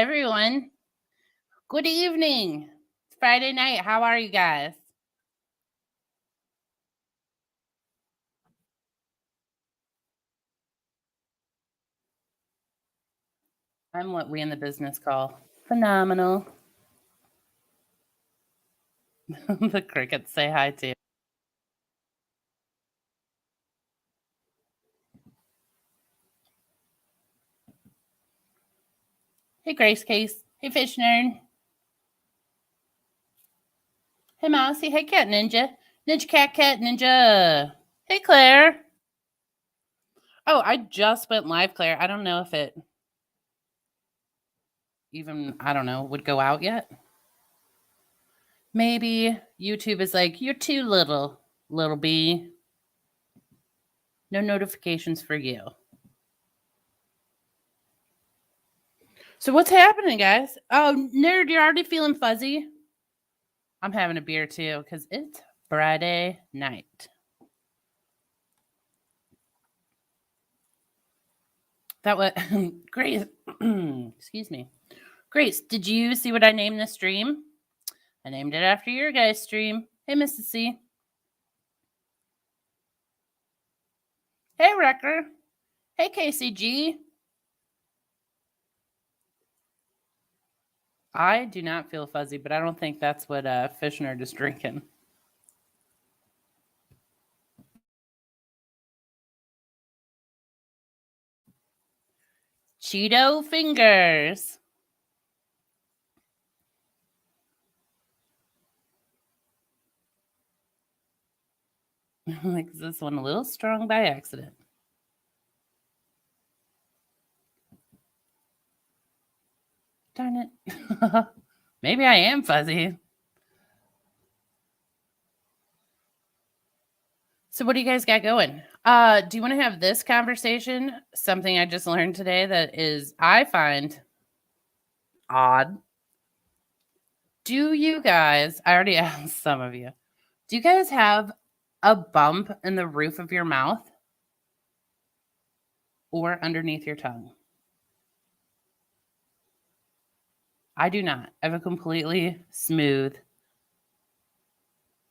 Hi, everyone. Good evening. It's Friday night. How are you guys? I'm what we in the business call phenomenal. The crickets say hi too. Hey, Grace Case. Hey, Fish Nerd. Hey, Mousy. Hey, Cat Ninja. Ninja Cat Ninja. Hey, Claire. Oh, I just went live, Claire. I don't know if it even, would go out yet. Maybe YouTube is like, you're too little bee. No notifications for you. So what's happening, guys? Oh, Nerd, you're already feeling fuzzy? I'm having a beer too because it's Friday night. That was Grace. Excuse me. Grace, did you see what I named the stream? I named it after your guys' stream. Hey, Mrs. C. Hey, Wrecker. Hey, KCG. I do not feel fuzzy, but I don't think that's what Fish Nerd is drinking. Cheeto Fingers. Like this one a little strong by accident. Darn it. Maybe I am fuzzy. So what do you guys got going? Do you want to have this conversation? Something I just learned today that is, I find odd. Do you guys, I already asked some of you, do you guys have a bump in the roof of your mouth or underneath your tongue? I do not. I have a completely smooth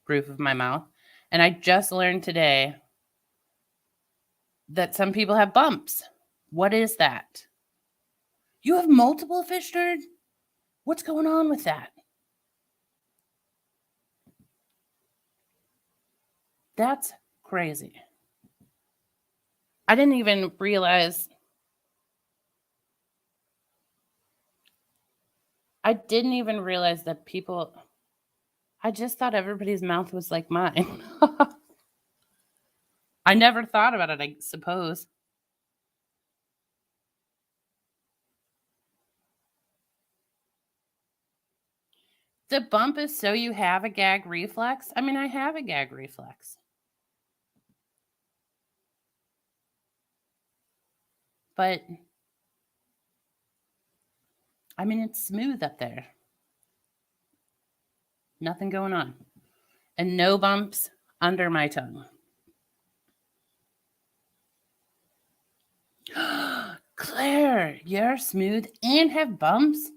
roof of my mouth. And I just learned today that some people have bumps. What is that? You have multiple, Fish Nerd? What's going on with that? That's crazy. I didn't even realize. I didn't even realize that people. I just thought everybody's mouth was like mine. I never thought about it, I suppose. The bump is so you have a gag reflex? I mean, I have a gag reflex. But, I mean, it's smooth up there. Nothing going on. And no bumps under my tongue. Claire, you're smooth and have bumps?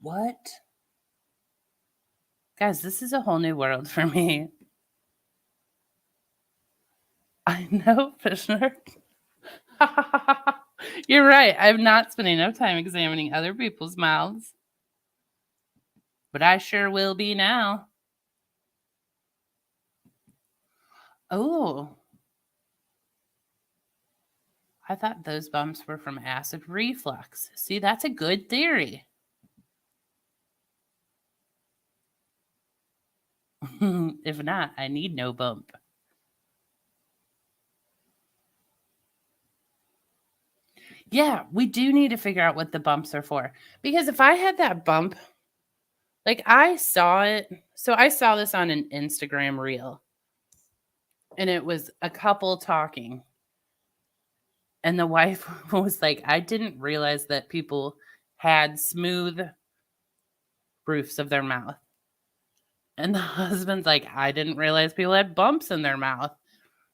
What? Guys, this is a whole new world for me. I know, Fish Nerd. You're right. I'm not spending enough time examining other people's mouths. But I sure will be now. Oh. I thought those bumps were from acid reflux. See, that's a good theory. If not, I need no bump. Yeah, we do need to figure out what the bumps are for. Because if I had that bump, like I saw it. So I saw this on an Instagram reel. And it was a couple talking. And the wife was like, I didn't realize that people had smooth roofs of their mouth. And the husband's like, I didn't realize people had bumps in their mouth.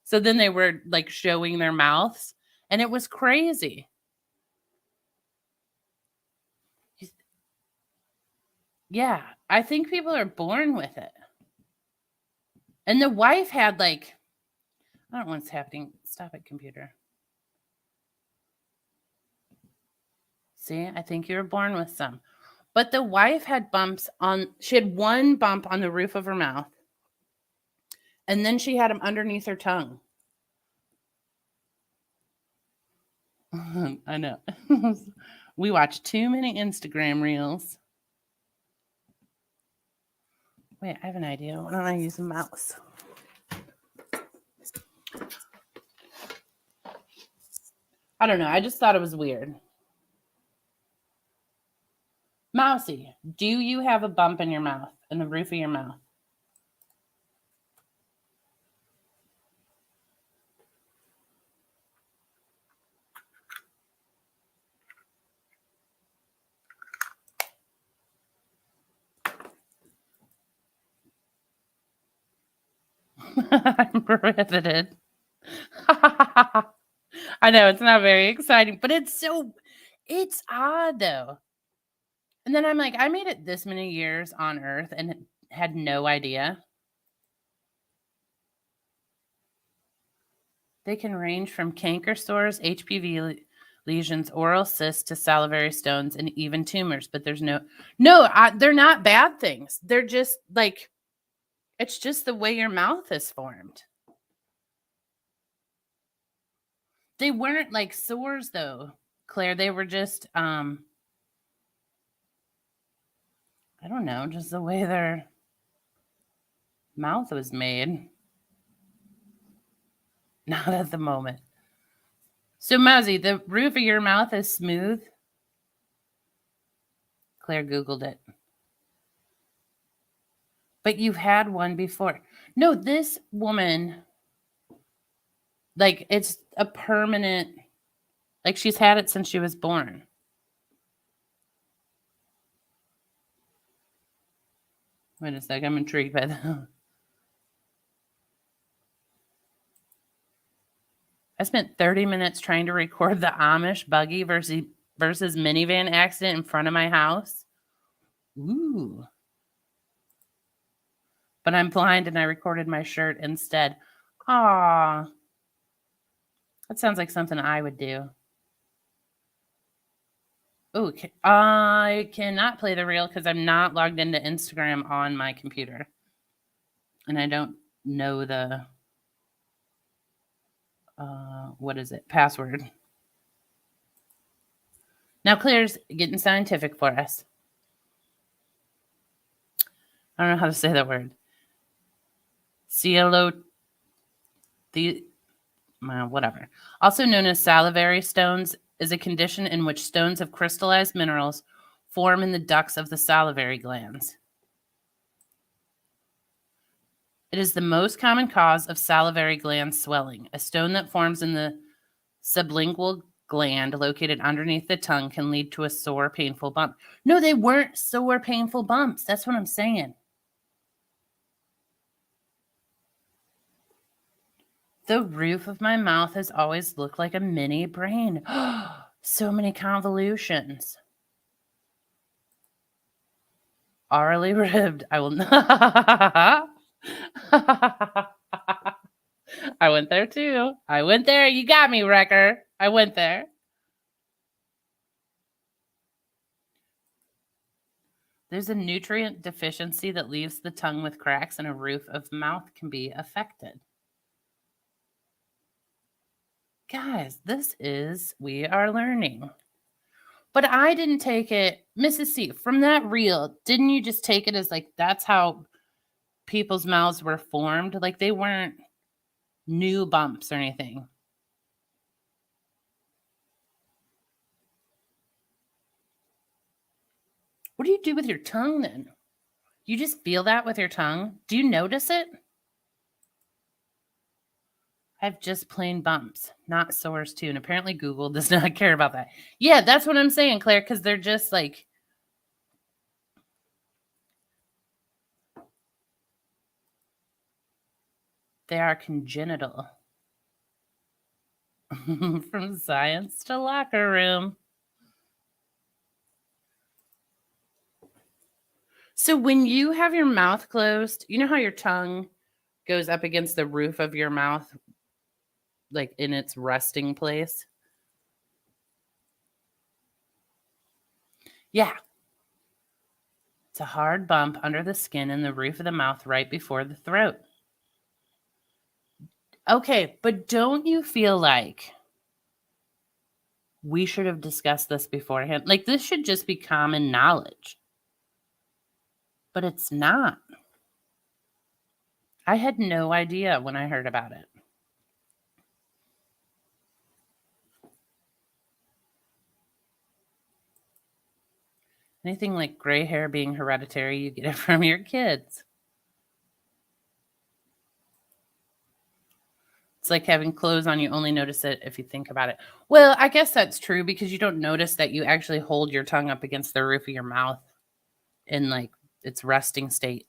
So then they were like showing their mouths. And it was crazy. Yeah, I think people are born with it. And the wife had like, I don't know what's happening. Stop it, computer. See, I think you were born with some. But the wife had bumps she had one bump on the roof of her mouth. And then she had them underneath her tongue. I know. We watch too many Instagram reels. Wait, I have an idea. Why don't I use a mouse? I don't know. I just thought it was weird. Mousy, do you have a bump in your mouth, in the roof of your mouth? I'm riveted. I know it's not very exciting, but it's odd though. And then I'm like, I made it this many years on Earth and had no idea. They can range from canker sores, HPV lesions, oral cysts to salivary stones, and even tumors. But there's they're not bad things. They're just like, it's just the way your mouth is formed. They weren't like sores though, Claire. They were just, I don't know, just the way their mouth was made. Not at the moment. So, Mousy, the roof of your mouth is smooth? Claire Googled it. But you've had one before. No, this woman, like, it's a permanent, like, she's had it since she was born. Wait a sec, I'm intrigued by that. I spent 30 minutes trying to record the Amish buggy versus minivan accident in front of my house. Ooh. But I'm blind and I recorded my shirt instead. Aw. That sounds like something I would do. Oh, I cannot play the reel because I'm not logged into Instagram on my computer. And I don't know the, what is it, password. Now Claire's getting scientific for us. I don't know how to say that word. Whatever. Also known as salivary stones, is a condition in which stones of crystallized minerals form in the ducts of the salivary glands. It is the most common cause of salivary gland swelling. A stone that forms in the sublingual gland located underneath the tongue can lead to a sore, painful bump. No, they weren't sore, painful bumps. That's what I'm saying. The roof of my mouth has always looked like a mini brain. So many convolutions. Orally ribbed. I will not. I went there too. I went there. You got me, Wrecker. I went there. There's a nutrient deficiency that leaves the tongue with cracks, and a roof of mouth can be affected. Guys, we are learning. But I didn't take it, Mrs. C, from that reel, didn't you just take it as like, that's how people's mouths were formed? Like they weren't new bumps or anything. What do you do with your tongue then? You just feel that with your tongue? Do you notice it? I have just plain bumps, not sores too. And apparently Google does not care about that. Yeah, that's what I'm saying, Claire, because they're just like, they are congenital. From science to locker room. So when you have your mouth closed, you know how your tongue goes up against the roof of your mouth, like in its resting place? Yeah. It's a hard bump under the skin in the roof of the mouth right before the throat. Okay, but don't you feel like we should have discussed this beforehand? Like, this should just be common knowledge, but it's not. I had no idea when I heard about it. Anything like gray hair being hereditary, you get it from your kids. It's like having clothes on, you only notice it if you think about it. Well, I guess that's true because you don't notice that you actually hold your tongue up against the roof of your mouth in like its resting state.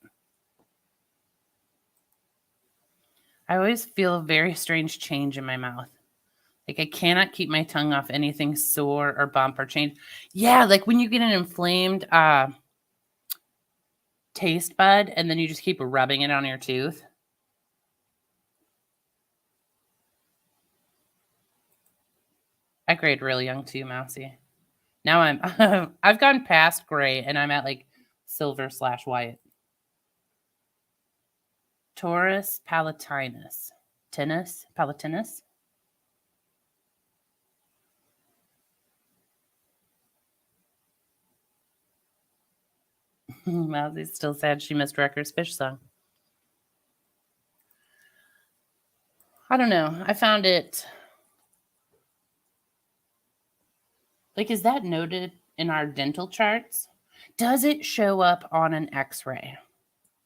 I always feel a very strange change in my mouth. Like I cannot keep my tongue off anything sore or bump or change. Yeah, like when you get an inflamed taste bud and then you just keep rubbing it on your tooth. I grayed really young too, Mousy. Now I'm I've gone past gray and I'm at like silver/white. Taurus palatinus. Tennis? Palatinus? Mousy's still sad she missed Wrecker's fish song. I don't know. I found it. Like, is that noted in our dental charts? Does it show up on an x-ray?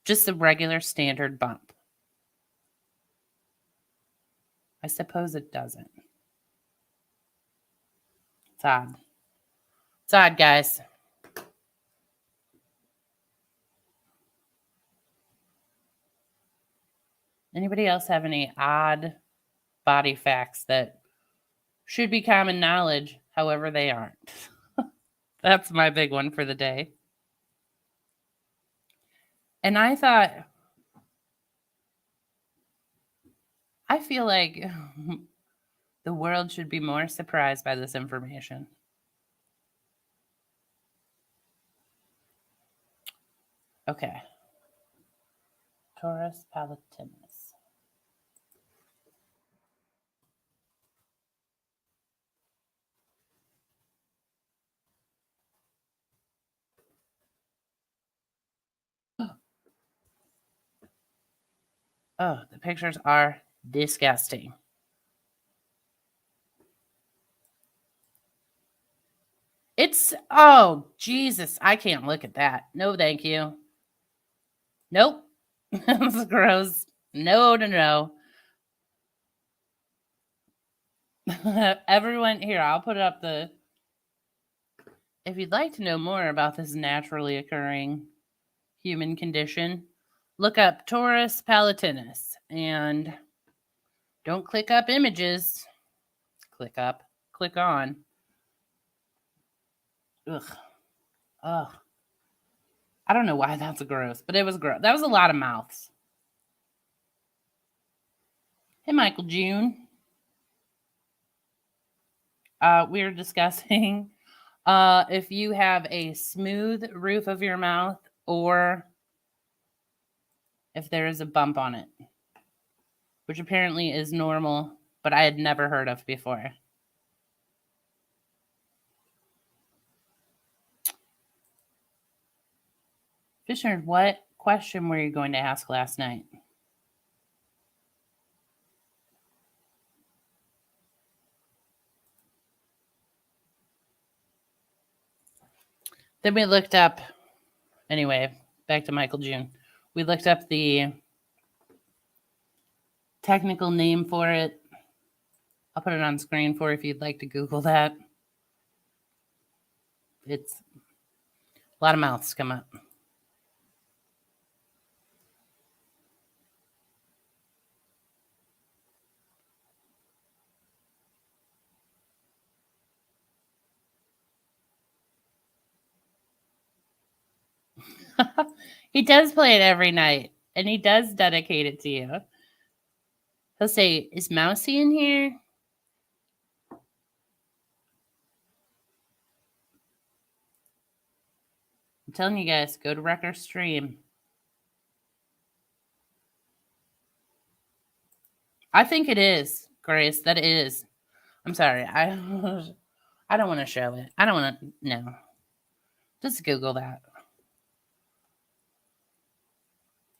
Just a regular standard bump? I suppose it doesn't. It's odd. It's odd, guys. Anybody else have any odd body facts that should be common knowledge, however they aren't? That's my big one for the day. And I thought, I feel like the world should be more surprised by this information. Okay. Taurus palatinus. Oh, the pictures are disgusting. It's, oh, Jesus. I can't look at that. No, thank you. Nope. It's gross. No, no, no. Everyone, here, I'll put up the. If you'd like to know more about this naturally occurring human condition, look up Taurus palatinus and don't click up images. Click up, click on. Ugh. Ugh. I don't know why that's gross, but it was gross. That was a lot of mouths. Hey, Michael June. We are discussing if you have a smooth roof of your mouth or if there is a bump on it, which apparently is normal, but I had never heard of before. Fisher, what question were you going to ask last night? Then we looked up, anyway, back to Michael June. We looked up the technical name for it. I'll put it on screen for if you'd like to Google that. It's a lot of mouths come up. He does play it every night, and he does dedicate it to you. He'll say, "Is Mousy in here?" I'm telling you guys, go to Wrecker Stream. I think it is, Grace. That is. I'm sorry. I don't want to show it. I don't want to. No. Just Google that.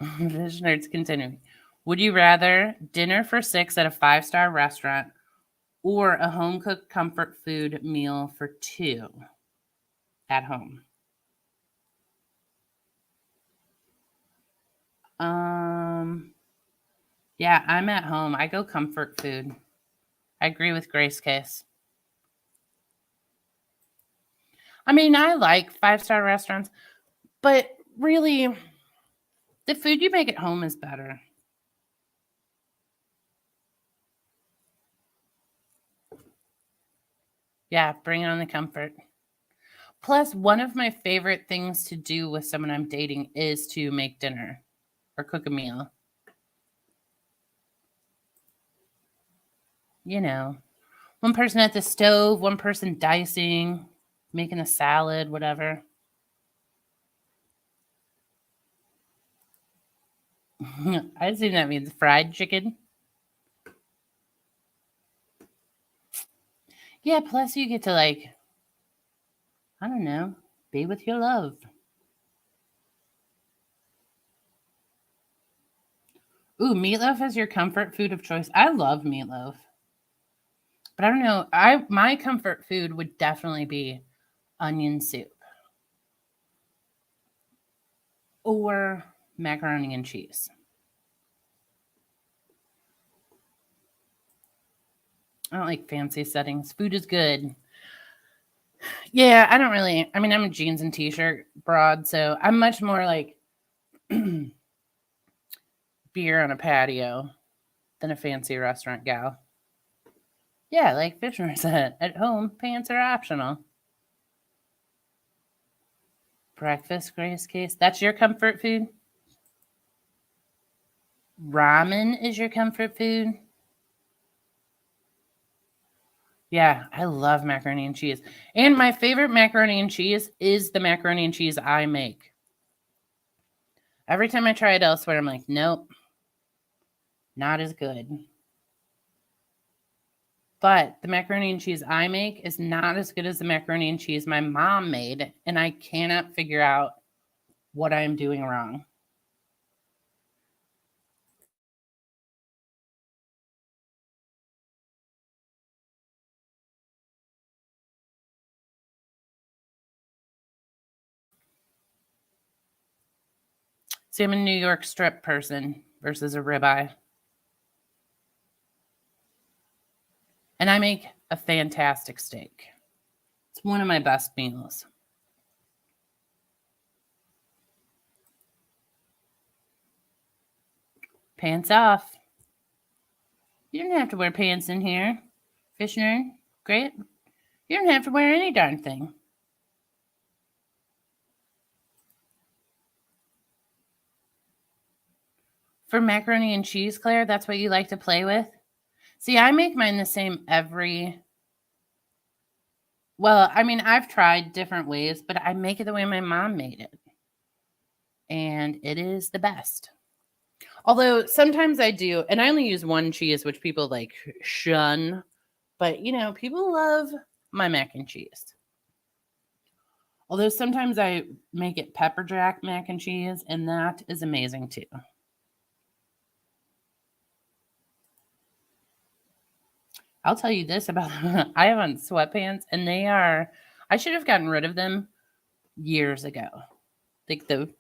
Fish Nerds continuing. Would you rather dinner for 6 at a 5-star restaurant or a home cooked comfort food meal for 2 at home? Yeah, I'm at home. I go comfort food. I agree with Grace Case. I mean, I like 5-star restaurants, but really, the food you make at home is better. Yeah, bring on the comfort. Plus, one of my favorite things to do with someone I'm dating is to make dinner or cook a meal. You know, one person at the stove, one person dicing, making a salad, whatever. I assume that means fried chicken. Yeah, plus you get to, like, I don't know, be with your love. Ooh, meatloaf is your comfort food of choice. I love meatloaf. But I don't know. My comfort food would definitely be onion soup or macaroni and cheese. I don't like fancy settings. Food is good. Yeah, I don't really. I mean, I'm a jeans and t-shirt broad, so I'm much more like beer on a patio than a fancy restaurant gal. Yeah, like Fishner said, at home, pants are optional. Breakfast, Grace Case. That's your comfort food? Ramen is your comfort food? Yeah, I love macaroni and cheese. And my favorite macaroni and cheese is the macaroni and cheese I make. Every time I try it elsewhere, I'm like, nope, not as good. But the macaroni and cheese I make is not as good as the macaroni and cheese my mom made, and I cannot figure out what I'm doing wrong. See, I'm a New York strip person versus a ribeye. And I make a fantastic steak. It's one of my best meals. Pants off. You don't have to wear pants in here. Fishner, great. You don't have to wear any darn thing. For macaroni and cheese, Claire, that's what you like to play with? See, I make mine the same every. Well, I mean, I've tried different ways, but I make it the way my mom made it. And it is the best. Although sometimes I do, and I only use one cheese, which people like shun. But, you know, people love my mac and cheese. Although sometimes I make it pepper jack mac and cheese, and that is amazing too. I'll tell you this about them. I have on sweatpants, and they are, I should have gotten rid of them years ago. Like the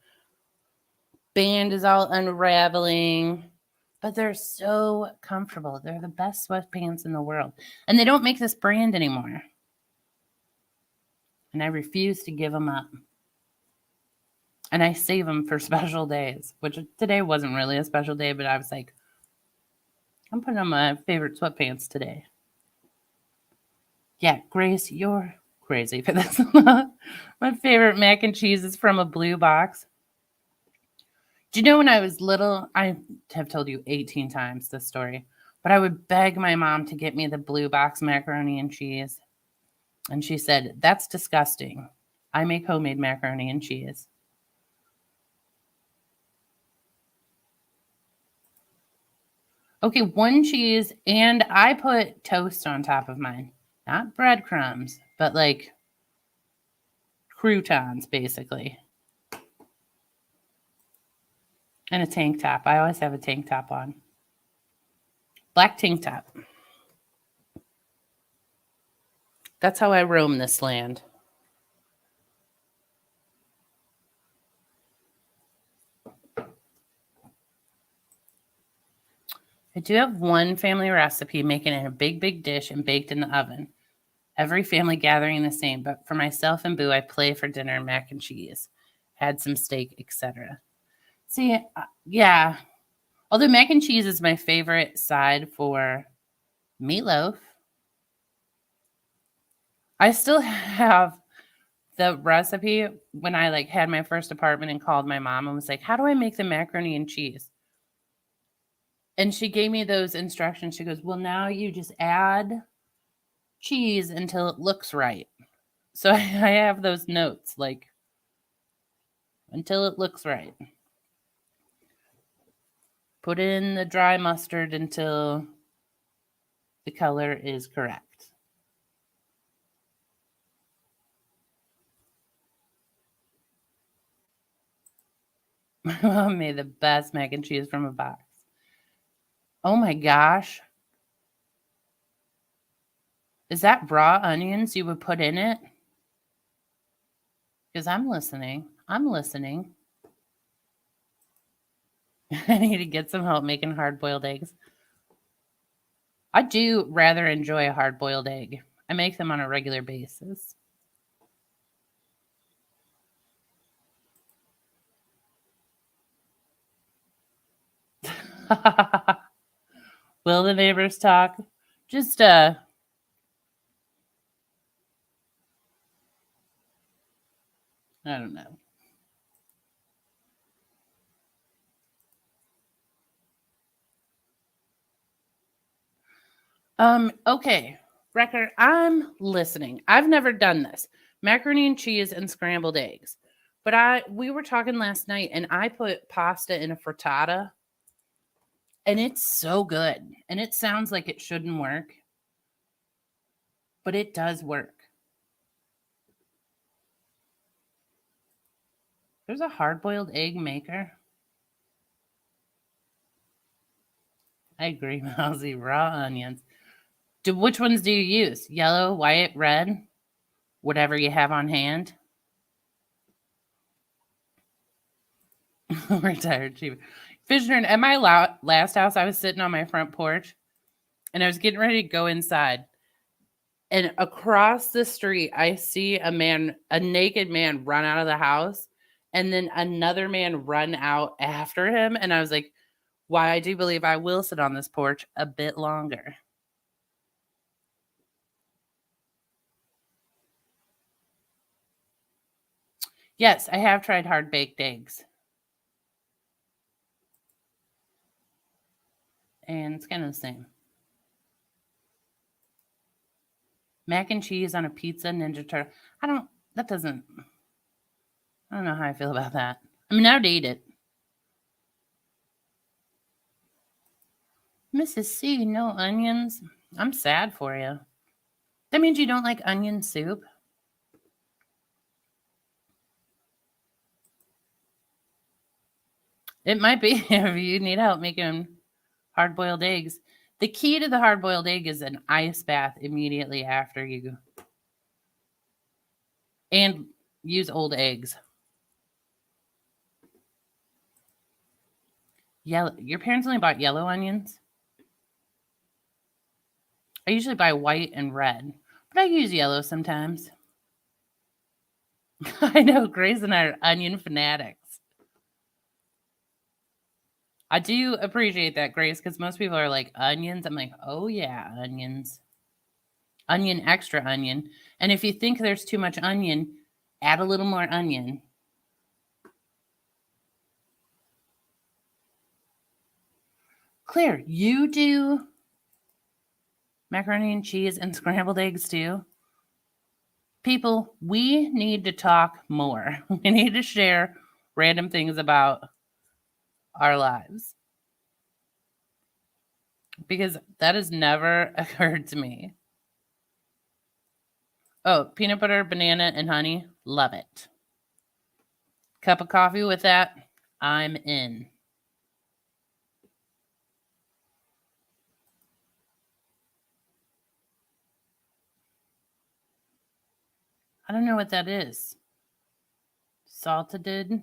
band is all unraveling, but they're so comfortable. They're the best sweatpants in the world. And they don't make this brand anymore. And I refuse to give them up. And I save them for special days, which today wasn't really a special day, but I was like, I'm putting on my favorite sweatpants today. Yeah, Grace, you're crazy for this. My favorite mac and cheese is from a blue box. Do you know when I was little, I have told you 18 times this story, but I would beg my mom to get me the blue box macaroni and cheese. And she said, "That's disgusting. I make homemade macaroni and cheese." Okay, one cheese, and I put toast on top of mine. Not breadcrumbs, but like croutons, basically. And a tank top. I always have a tank top on. Black tank top. That's how I roam this land. I do have one family recipe, making it in a big dish and baked in the oven. Every family gathering the same, but for myself and Boo, I play for dinner mac and cheese, add some steak, etc. See, yeah. Although mac and cheese is my favorite side for meatloaf, I still have the recipe when I like had my first apartment and called my mom and was like, "How do I make the macaroni and cheese?" And she gave me those instructions. She goes, "Well, now you just add cheese until it looks right." So I have those notes, like until it looks right. Put in the dry mustard until the color is correct. My mom made the best mac and cheese from a box. Oh my gosh. Is that raw onions you would put in it? Because I'm listening. I'm listening. I need to get some help making hard-boiled eggs. I do rather enjoy a hard-boiled egg. I make them on a regular basis. Will the neighbors talk? Just I don't know. Okay. Wrecker, I'm listening. I've never done this. Macaroni and cheese and scrambled eggs. But we were talking last night and I put pasta in a frittata and it's so good. And it sounds like it shouldn't work, but it does work. There's a hard-boiled egg maker. I agree, Mousy. Raw onions. Which ones do you use? Yellow, white, red? Whatever you have on hand? Retired chief. Fisher, at my last house, I was sitting on my front porch and I was getting ready to go inside. And across the street, I see a naked man run out of the house and then another man run out after him. And I was like, why, I do believe I will sit on this porch a bit longer. Yes, I have tried hard-baked eggs. And it's kind of the same. Mac and cheese on a pizza, Ninja Turtle. I don't know how I feel about that. I mean, I'd eat it. Mrs. C, no onions. I'm sad for you. That means you don't like onion soup? It might be if you need help making hard-boiled eggs. The key to the hard-boiled egg is an ice bath immediately after you. And use old eggs. Yellow. Your parents only bought yellow onions? I usually buy white and red, but I use yellow sometimes. I know Grace and I are onion fanatics. I do appreciate that, Grace, because most people are like, onions? I'm like, oh yeah, onions. Onion, extra onion. And if you think there's too much onion, add a little more onion. Claire, you do macaroni and cheese and scrambled eggs too? People, we need to talk more. We need to share random things about our lives. Because that has never occurred to me. Oh, peanut butter, banana, and honey. Love it. Cup of coffee with that. I'm in. I don't know what that is. Salted.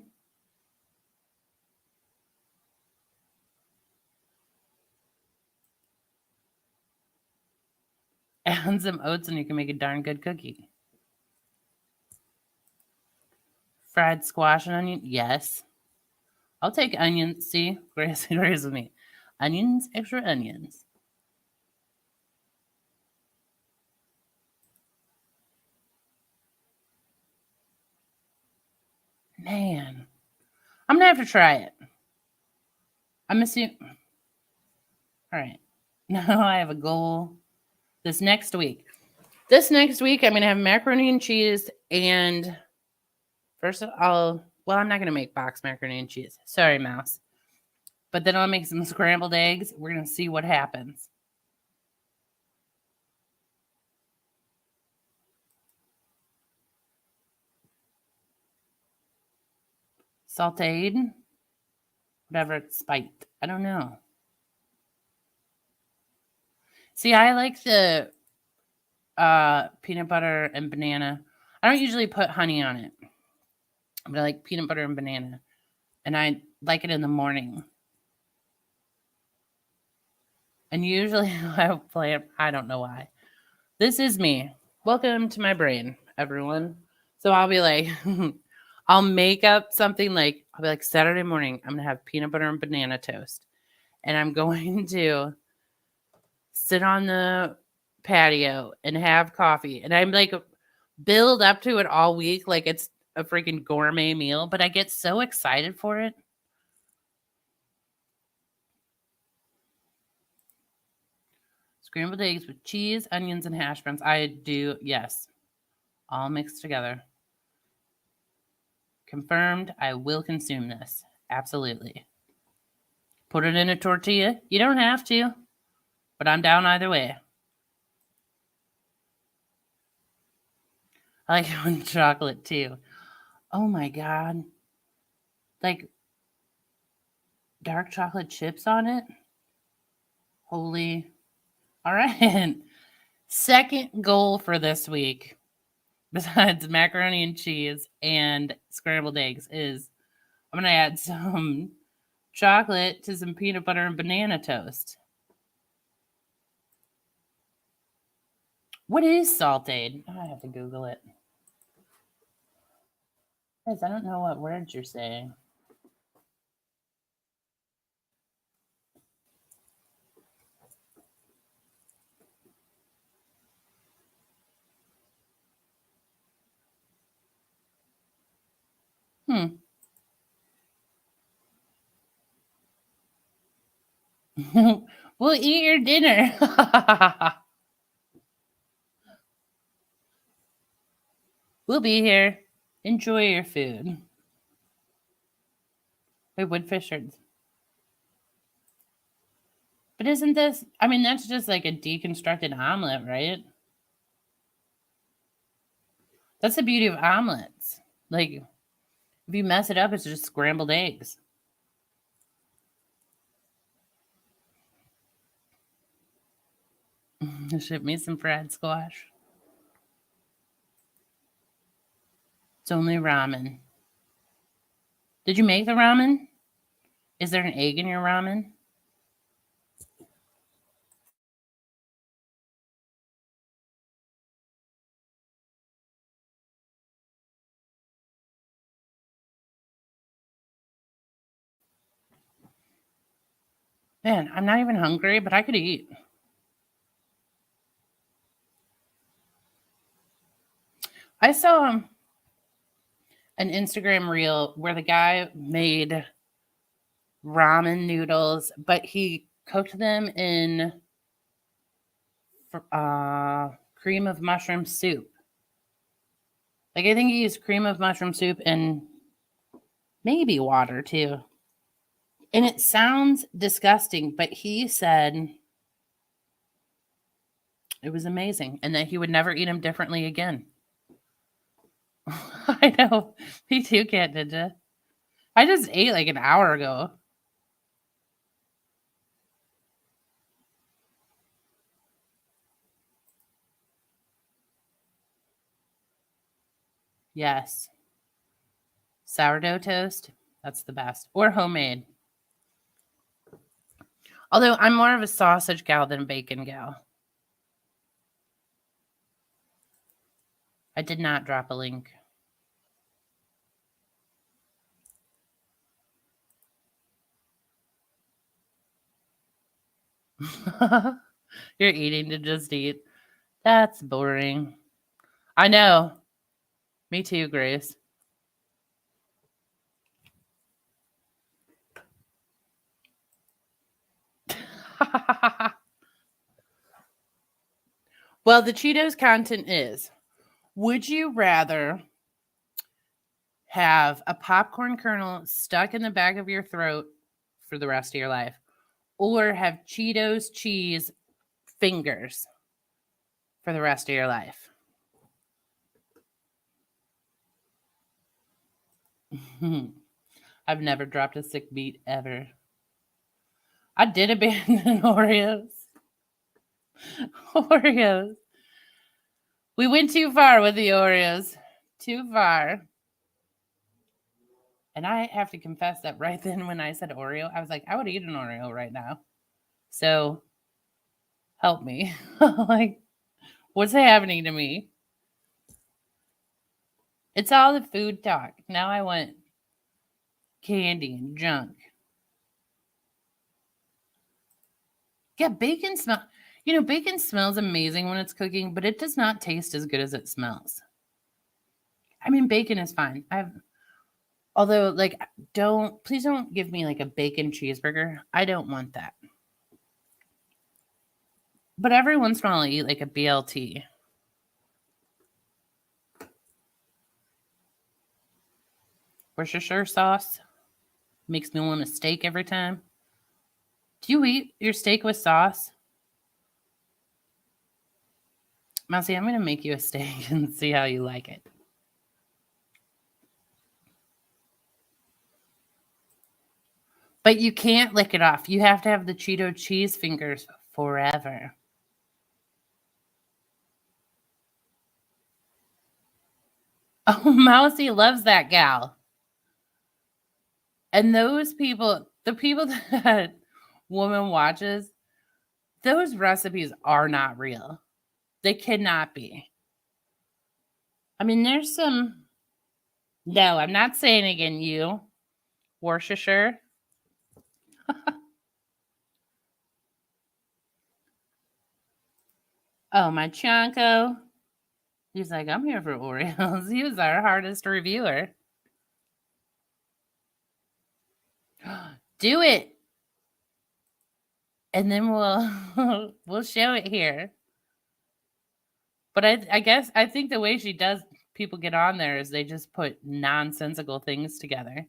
Add some oats and you can make a darn good cookie. Fried squash and onion. Yes. I'll take onions. See? Grace agrees with me. Onions, extra onions. Man. I'm going to have to try it. I'm assuming. All right. Now I have a goal this next week. This next week, I'm going to have macaroni and cheese. And first, I'm not going to make box macaroni and cheese. Sorry, Mouse. But then I'll make some scrambled eggs. We're going to see what happens. Sauteed. Whatever it's spiked. I don't know. See, I like the peanut butter and banana. I don't usually put honey on it. But I like peanut butter and banana. And I like it in the morning. And usually I play it. I don't know why. This is me. Welcome to my brain, everyone. So I'll be like, I'll make up something like, I'll be like, Saturday morning, I'm going to have peanut butter and banana toast. And I'm going to sit on the patio and have coffee. And I'm like, build up to it all week like it's a freaking gourmet meal. But I get so excited for it. Scrambled eggs with cheese, onions, and hash browns. I do, yes. All mixed together. Confirmed, I will consume this. Absolutely. Put it in a tortilla. You don't have to, but I'm down either way. I like it with chocolate too. Oh my God. Like dark chocolate chips on it? Holy. All right. Second goal for this week, besides macaroni and cheese and scrambled eggs, is I'm going to add some chocolate to some peanut butter and banana toast. What is sauteed? I have to Google it. Guys, I don't know what words you're saying. We'll eat your dinner. We'll be here. Enjoy your food. Wait, woodfish are... But isn't this... I mean, that's just like a deconstructed omelet, right? That's the beauty of omelets. Like, if you mess it up, it's just scrambled eggs. Ship me some fried squash. It's only ramen. Did you make the ramen? Is there an egg in your ramen? Man, I'm not even hungry, but I could eat. I saw an Instagram reel where the guy made ramen noodles, but he cooked them in cream of mushroom soup. Like, I think he used cream of mushroom soup and maybe water too. And it sounds disgusting, but he said it was amazing and that he would never eat them differently again. I know. Me too, Cat Ninja. I just ate like an hour ago. Yes. Sourdough toast. That's the best. Or homemade. Although I'm more of a sausage gal than bacon gal. I did not drop a link. You're eating to just eat. That's boring. I know. Me too, Grace. Well, the Cheetos content is, would you rather have a popcorn kernel stuck in the back of your throat for the rest of your life, or have Cheetos cheese fingers for the rest of your life? I've never dropped a sick beat ever. I did abandon Oreos. Oreos. We went too far with the Oreos. Too far. And I have to confess that right then when I said Oreo, I was like, I would eat an Oreo right now. So help me. Like, what's happening to me? It's all the food talk. Now I want candy and junk. Yeah, bacon smell. You know, bacon smells amazing when it's cooking, but it does not taste as good as it smells. I mean, bacon is fine. Although, like, please don't give me like a bacon cheeseburger. I don't want that. But every once in a while, I eat like a BLT. Worcestershire sauce makes me want a steak every time. Do you eat your steak with sauce? Mousy, I'm going to make you a steak and see how you like it. But you can't lick it off. You have to have the Cheeto cheese fingers forever. Oh, Mousy loves that gal. And those people, the people that woman watches, those recipes are not real. They cannot be. I mean, there's some. No, I'm not saying again, you. Worcestershire. Oh, my Chanko. He's like, I'm here for Oreos. He was our hardest reviewer. Do it. And then we'll show it here. But I guess I think the way she does people get on there is they just put nonsensical things together.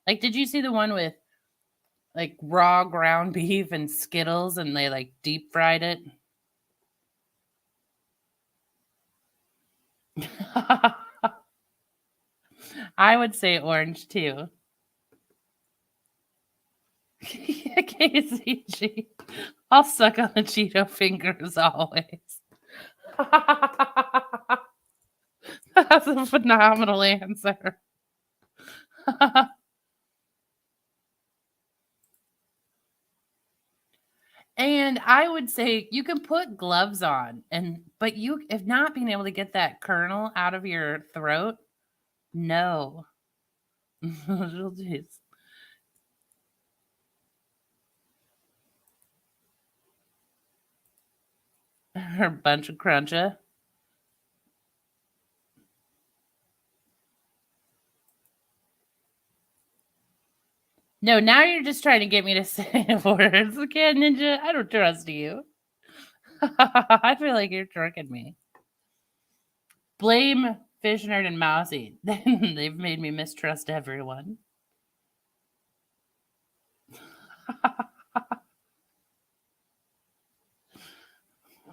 Like, did you see the one with like raw ground beef and Skittles and they like deep fried it? I would say orange too. KCG. I'll suck on the Cheeto fingers always. That's a phenomenal answer. And I would say you can put gloves on, but you, if not being able to get that kernel out of your throat, no. Her bunch of cruncha. No, now you're just trying to get me to say words. Cat Ninja, I don't trust you. I feel like you're tricking me. Blame Fish Nerd and Mousy. They've made me mistrust everyone.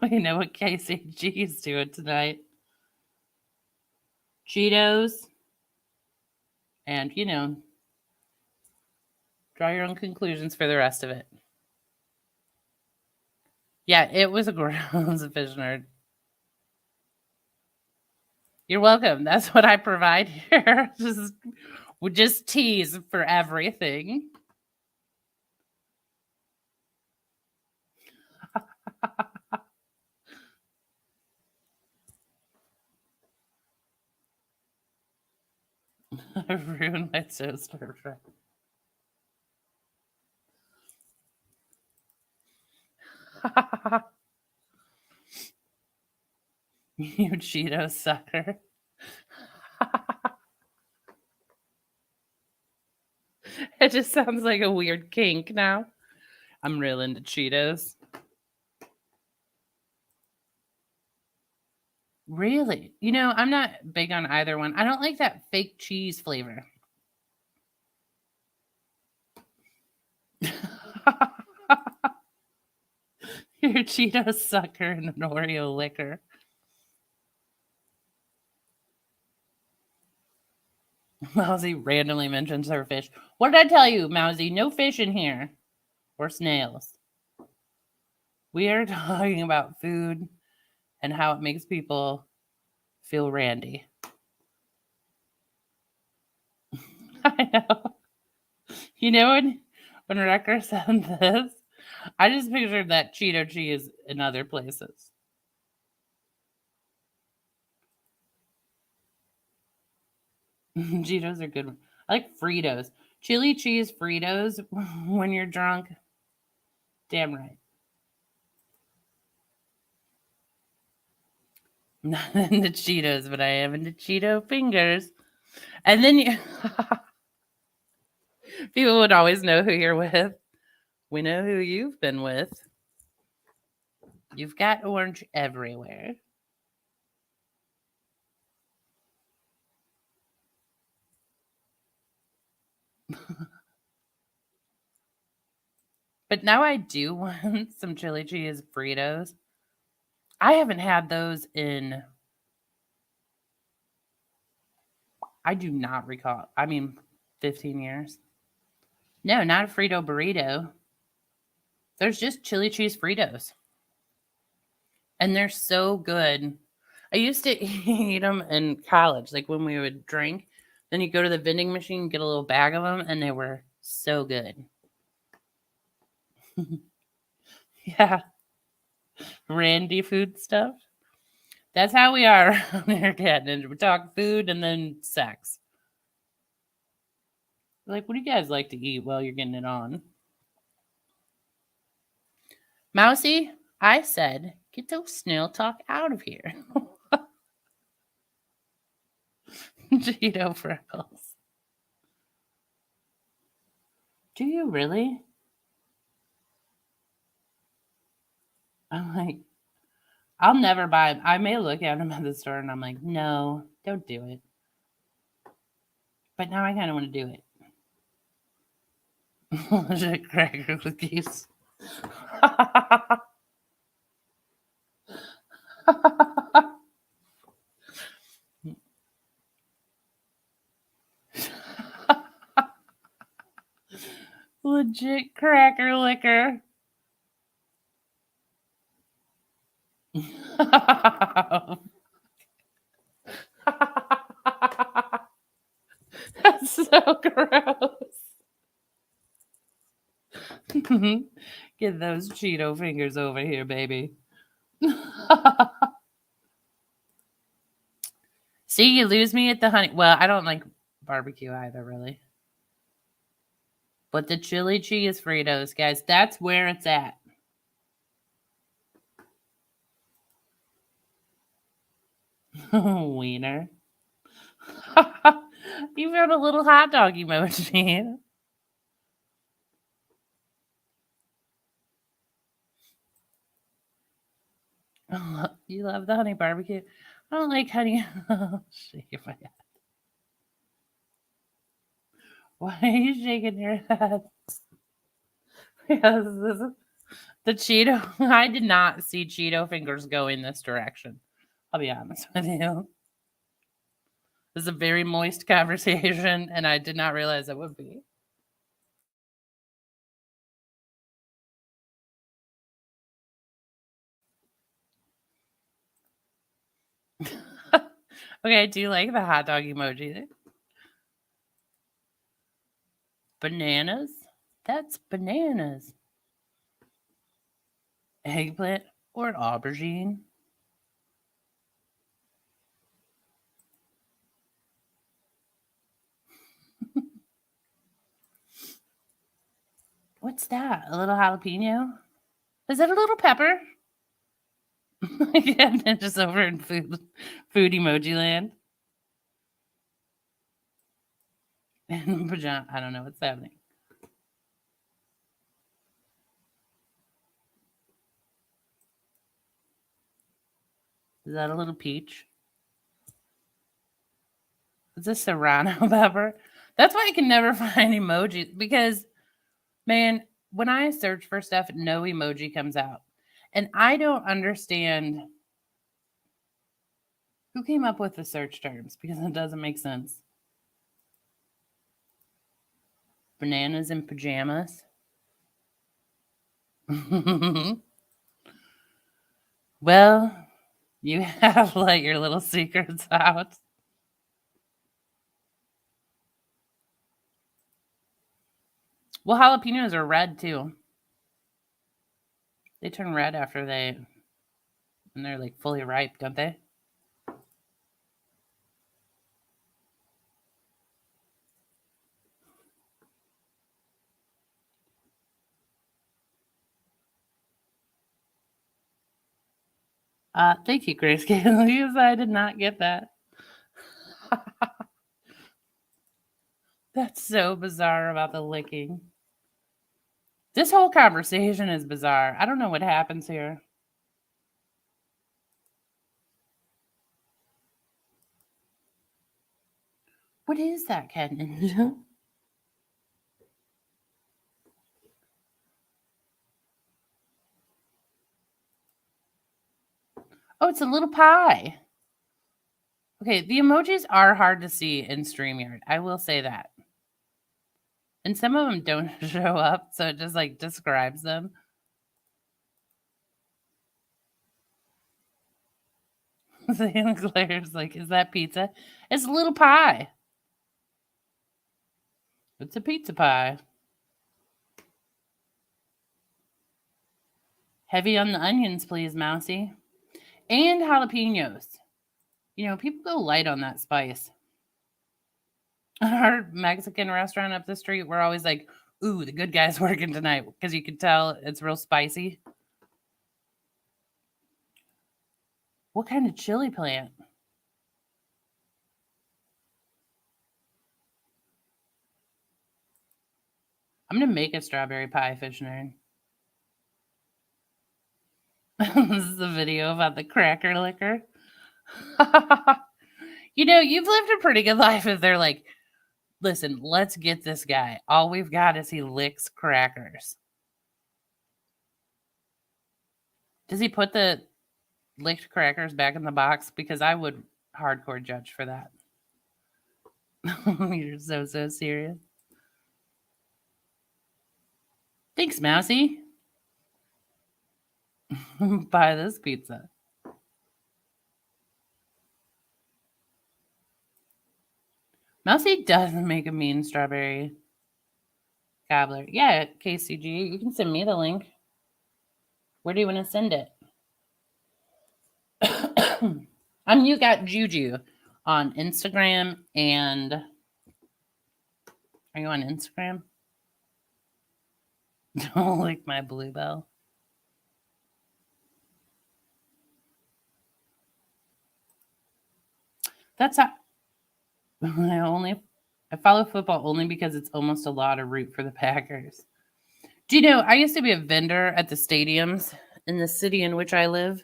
We know what KCG is doing tonight. Cheetos. And, draw your own conclusions for the rest of it. Yeah, it was a gross Fish Nerd. You're welcome. That's what I provide here. just tease for everything. I ruined my toaster. You Cheeto sucker. It just sounds like a weird kink now. I'm real into Cheetos. Really? I'm not big on either one. I don't like that fake cheese flavor. You're a Cheeto sucker and an Oreo liquor. Mousy randomly mentions her fish. What did I tell you, Mousy? No fish in here. Or snails. We are talking about food and how it makes people feel randy. I know. When Wrecker said this, I just pictured that Cheeto cheese in other places. Cheetos are good. I like Fritos. Chili cheese Fritos when you're drunk. Damn right. I'm not into Cheetos, but I am into Cheeto Fingers. And then people would always know who you're with. We know who you've been with. You've got orange everywhere. But now I do want some chili cheese Fritos. I haven't had those in, I do not recall. 15 years. No, not a Frito burrito. There's just chili cheese Fritos. And they're so good. I used to eat them in college, like when we would drink. Then you go to the vending machine, get a little bag of them, and they were so good. Yeah. Randy food stuff. That's how we are on Air Cat Ninja. We talk food and then sex. Like, what do you guys like to eat while you're getting it on? Mousy, I said, get those snail talk out of here. Cheeto freckles. Do you really? I'm like, I'll never buy them. I may look at them at the store and I'm like, no, don't do it. But now I kind of want to do it. Legit cracker cookies. Legit cracker liquor. That's so gross. Get those Cheeto fingers over here, baby. See, you lose me at the honey. Well, I don't like barbecue either, really. But the chili cheese Fritos, guys, that's where it's at. Wiener. You found a little hot dog emoji. You love the honey barbecue. I don't like honey. Shake my head. Why are you shaking your head? Because the Cheeto. I did not see Cheeto Fingers go in this direction. I'll be honest with you. This is a very moist conversation, and I did not realize it would be. Okay, I do like the hot dog emoji. Bananas? That's bananas. Eggplant or an aubergine? What's that? A little jalapeno? Is it a little pepper? Yeah, just over in food emoji land. And pajama. I don't know what's happening. Is that a little peach? Is this serrano pepper? That's why I can never find emojis because, man, when I search for stuff, no emoji comes out. And I don't understand who came up with the search terms because it doesn't make sense. Bananas in pajamas. Well, you have let your little secrets out. Well, jalapenos are red too. They turn red after when they're like fully ripe, don't they? Thank you, Grace because I did not get that. That's so bizarre about the licking. This whole conversation is bizarre. I don't know what happens here. What is that, Ken? Oh, it's a little pie. Okay, the emojis are hard to see in StreamYard. I will say that. And some of them don't show up, so it just like describes them. Claire's like, is that pizza? It's a little pie. It's a pizza pie. Heavy on the onions, please, Mousy. And jalapenos. You know, people go light on that spice. Our Mexican restaurant up the street, we're always like, ooh, the good guy's working tonight because you can tell it's real spicy. What kind of chili plant? I'm going to make a strawberry pie, fish nerd. This is a video about the cracker liquor. You know, you've lived a pretty good life if they're like, listen, let's get this guy. All we've got is he licks crackers. Does he put the licked crackers back in the box? Because I would hardcore judge for that. You're so serious. Thanks, Mousy. Buy this pizza. Mousy does make a mean strawberry cobbler. Yeah, KCG, you can send me the link. Where do you want to send it? You got Juju on Instagram and are you on Instagram? Don't lick my bluebell. That's how I follow football only because it's almost a lot to root for the Packers. Do you know I used to be a vendor at the stadiums in the city in which I live,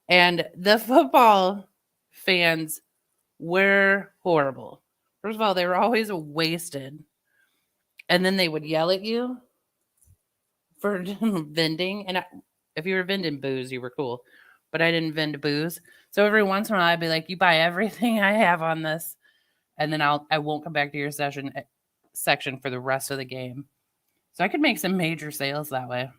And the football fans were horrible. First of all, they were always wasted. And then they would yell at you for vending. And if you were vending booze, you were cool. But I didn't vend booze. So every once in a while, I'd be like, you buy everything I have on this. And then I won't come back to your section for the rest of the game. So I could make some major sales that way.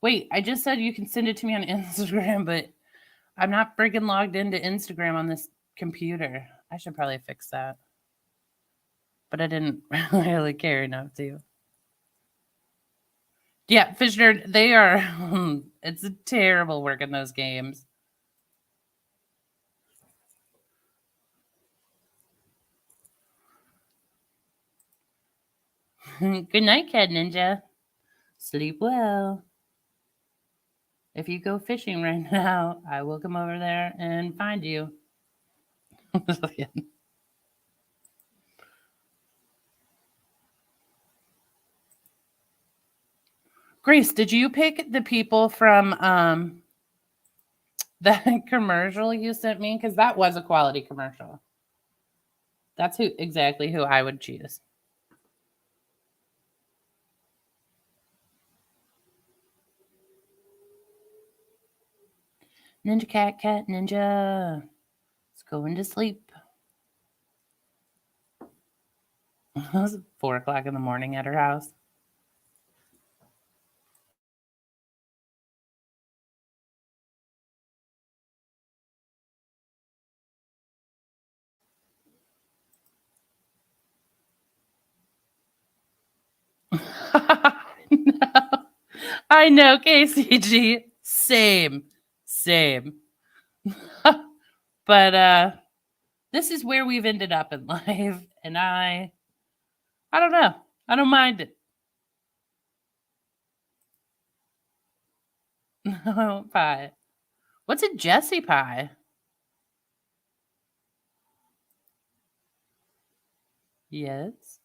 Wait, I just said you can send it to me on Instagram, but I'm not freaking logged into Instagram on this computer. I should probably fix that. But I didn't really care enough to. Yeah, Fish Nerd, they are. It's terrible working those games. Good night, Cat Ninja. Sleep well. If you go fishing right now, I will come over there and find you. Grace, did you pick the people from that commercial you sent me? Because that was a quality commercial. That's exactly who I would choose. Ninja cat, cat ninja. It's going to sleep. It was 4 o'clock in the morning at her house. No. I know, KCG. Same. But this is where we've ended up in life, and I don't know. I don't mind it. No pie. What's a Jessie pie? Yes.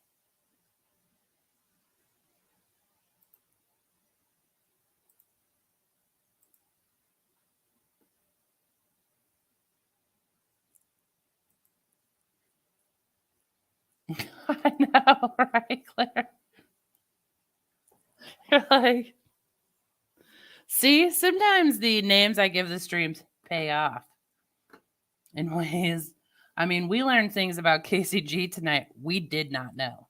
I know, right, Claire? You're like, see, sometimes the names I give the streams pay off in ways. I mean, we learned things about KCG tonight we did not know.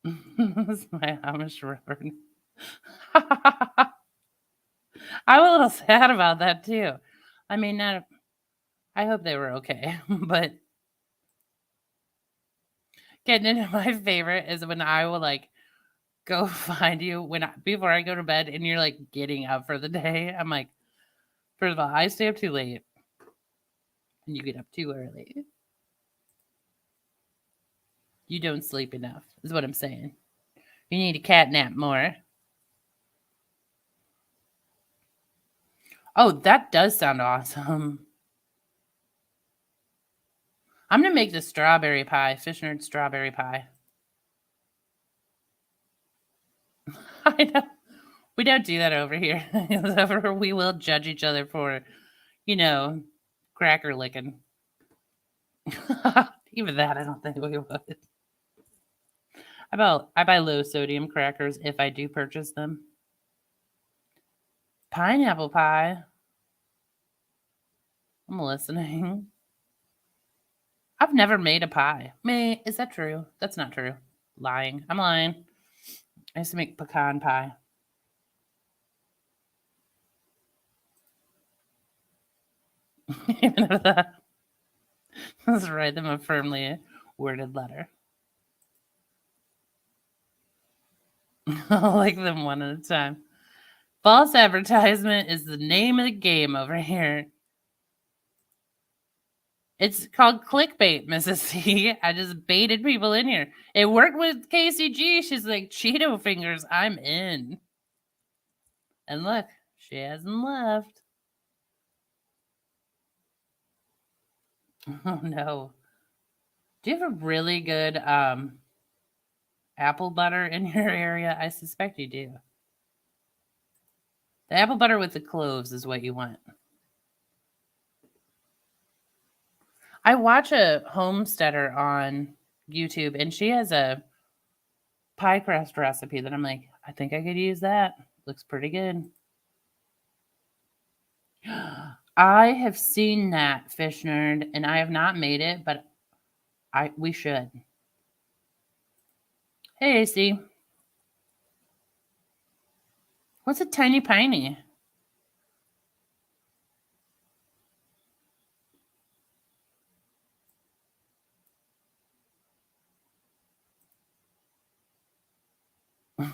This is my Amish rubber. I'm a little sad about that too. I mean, I hope they were okay, but getting into my favorite is when I will like go find you before I go to bed and you're like getting up for the day. I'm like, first of all, I stay up too late and you get up too early. You don't sleep enough, is what I'm saying. You need a cat nap more. Oh, that does sound awesome. I'm gonna make the strawberry pie, Fish Nerd strawberry pie. I know. We don't do that over here. We will judge each other for, cracker licking. Even that, I don't think we would. I buy low sodium crackers if I do purchase them. Pineapple pie. I'm listening. I've never made a pie. Is that true? That's not true. Lying. I'm lying. I used to make pecan pie. Even if that. Let's write them a firmly worded letter. I'll like them one at a time. False advertisement is the name of the game over here. It's called clickbait, Mrs. C. I just baited people in here. It worked with KCG. She's like, Cheeto Fingers, I'm in. And look, she hasn't left. Oh no. Do you have a really good apple butter in your area? I suspect you do. The apple butter with the cloves is what you want. I watch a homesteader on YouTube and she has a pie crust recipe that I'm like, I think I could use that. Looks pretty good. I have seen that, Fish Nerd, and I have not made it, but we should. Hey, AC. What's a tiny piney?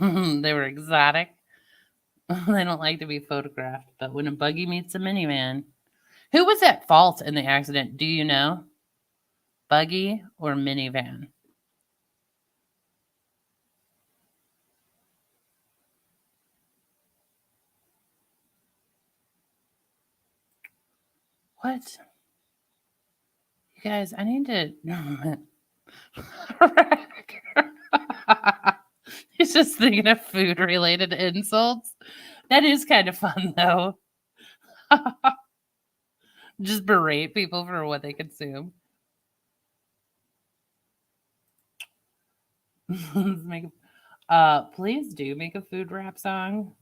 They were exotic. They don't like to be photographed, but when a buggy meets a minivan. Who was at fault in the accident? Do you know? Buggy or minivan? What? You guys, I need to. He's just thinking of food related insults. That is kind of fun, though. Just berate people for what they consume. Let's make please do make a food rap song.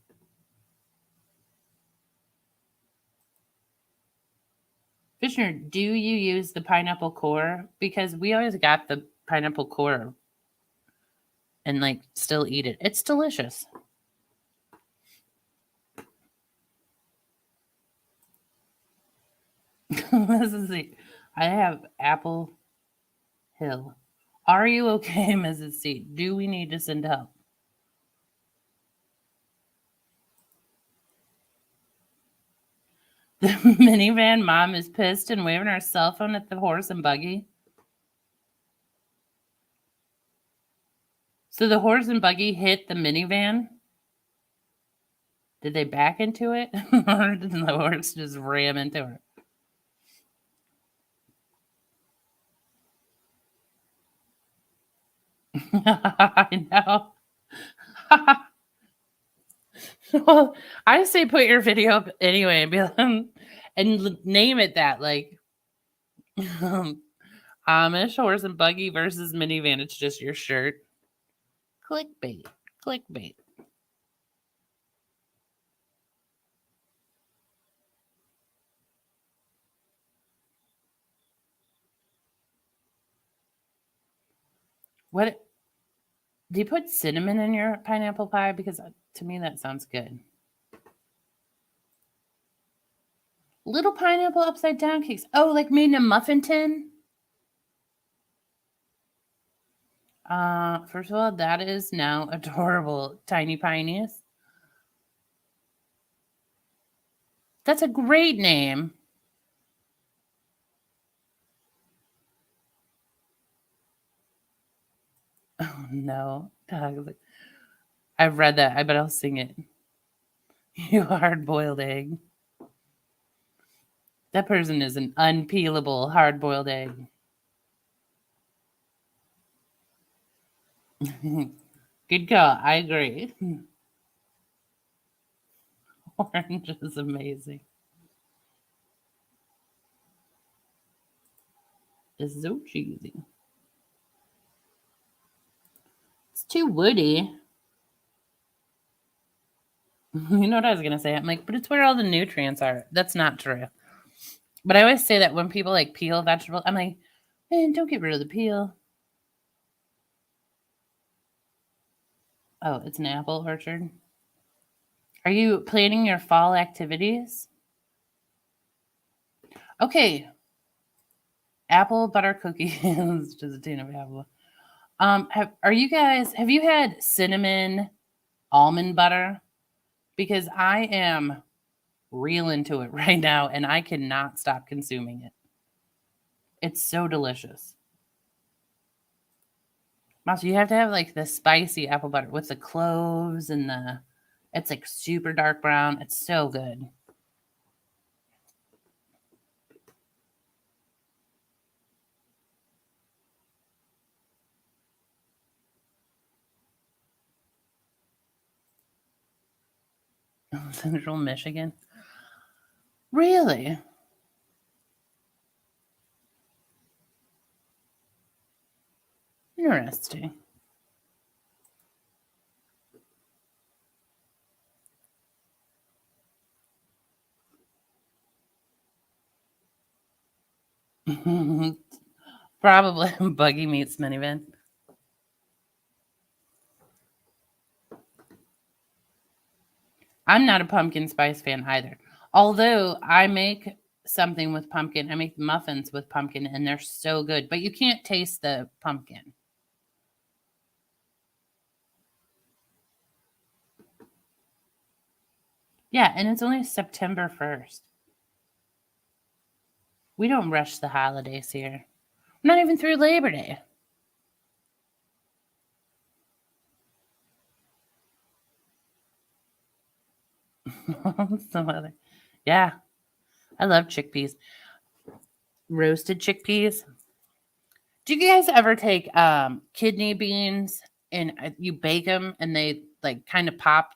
Fisher, do you use the pineapple core? Because we always got the pineapple core and like still eat it. It's delicious. This is it. I have Apple Hill. Are you okay, Mrs. C? Do we need to send help? The minivan mom is pissed and waving her cell phone at the horse and buggy. So the horse and buggy hit the minivan. Did they back into it? Or did the horse just ram into her? I know. Well, I say put your video up anyway and be like, and name it that, like Amish horse and buggy versus minivan. It's just your shirt. Clickbait. Clickbait. What do you put cinnamon in your pineapple pie? Because to me that sounds good. Little pineapple upside down cakes. Oh, like made in a muffin tin? First of all, that is now adorable. Tiny Pineys. That's a great name. Oh no. I've read that. I bet I'll sing it. You hard boiled egg. That person is an unpeelable hard boiled egg. Good call. I agree. Orange is amazing. It's so cheesy. It's too woody. You know what I was gonna say? I'm like, but it's where all the nutrients are. That's not true. But I always say that when people like peel vegetables, I'm like, man, don't get rid of the peel. Oh, it's an apple orchard. Are you planning your fall activities? Okay. Apple butter cookies, just a tin of apple. Have you had cinnamon almond butter? Because I am real into it right now and I cannot stop consuming it. It's so delicious. Mouse, you have to have like the spicy apple butter with the cloves and it's like super dark brown. It's so good. Central Michigan. Really? Interesting. Probably Buggy Meats minivan. I'm not a pumpkin spice fan either. Although I make something with pumpkin. I make muffins with pumpkin and they're so good, but you can't taste the pumpkin. Yeah, and it's only September 1st. We don't rush the holidays here. Not even through Labor Day. Some other. Yeah, I love chickpeas. Roasted chickpeas. Do you guys ever take kidney beans and you bake them and they like kind of pop?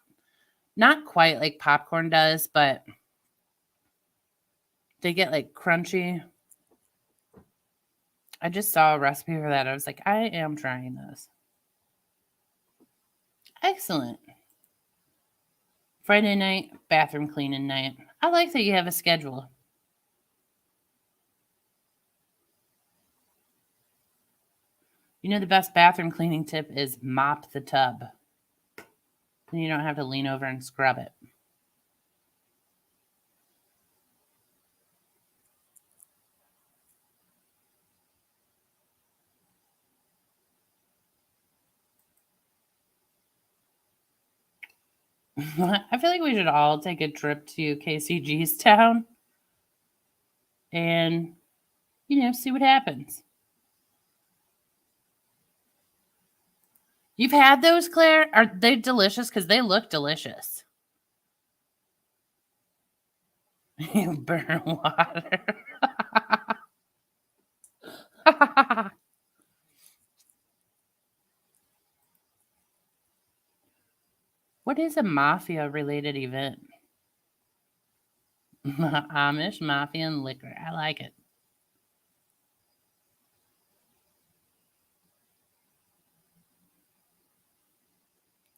Not quite like popcorn does, but they get like crunchy. I just saw a recipe for that. I was like, I am trying this. Excellent. Friday night, bathroom cleaning night. I like that you have a schedule. You know, the best bathroom cleaning tip is mop the tub. Then you don't have to lean over and scrub it. I feel like we should all take a trip to KCG's town and, see what happens. You've had those, Claire? Are they delicious? Because they look delicious. You burn water. What is a mafia-related event? Amish, mafia, and liquor. I like it.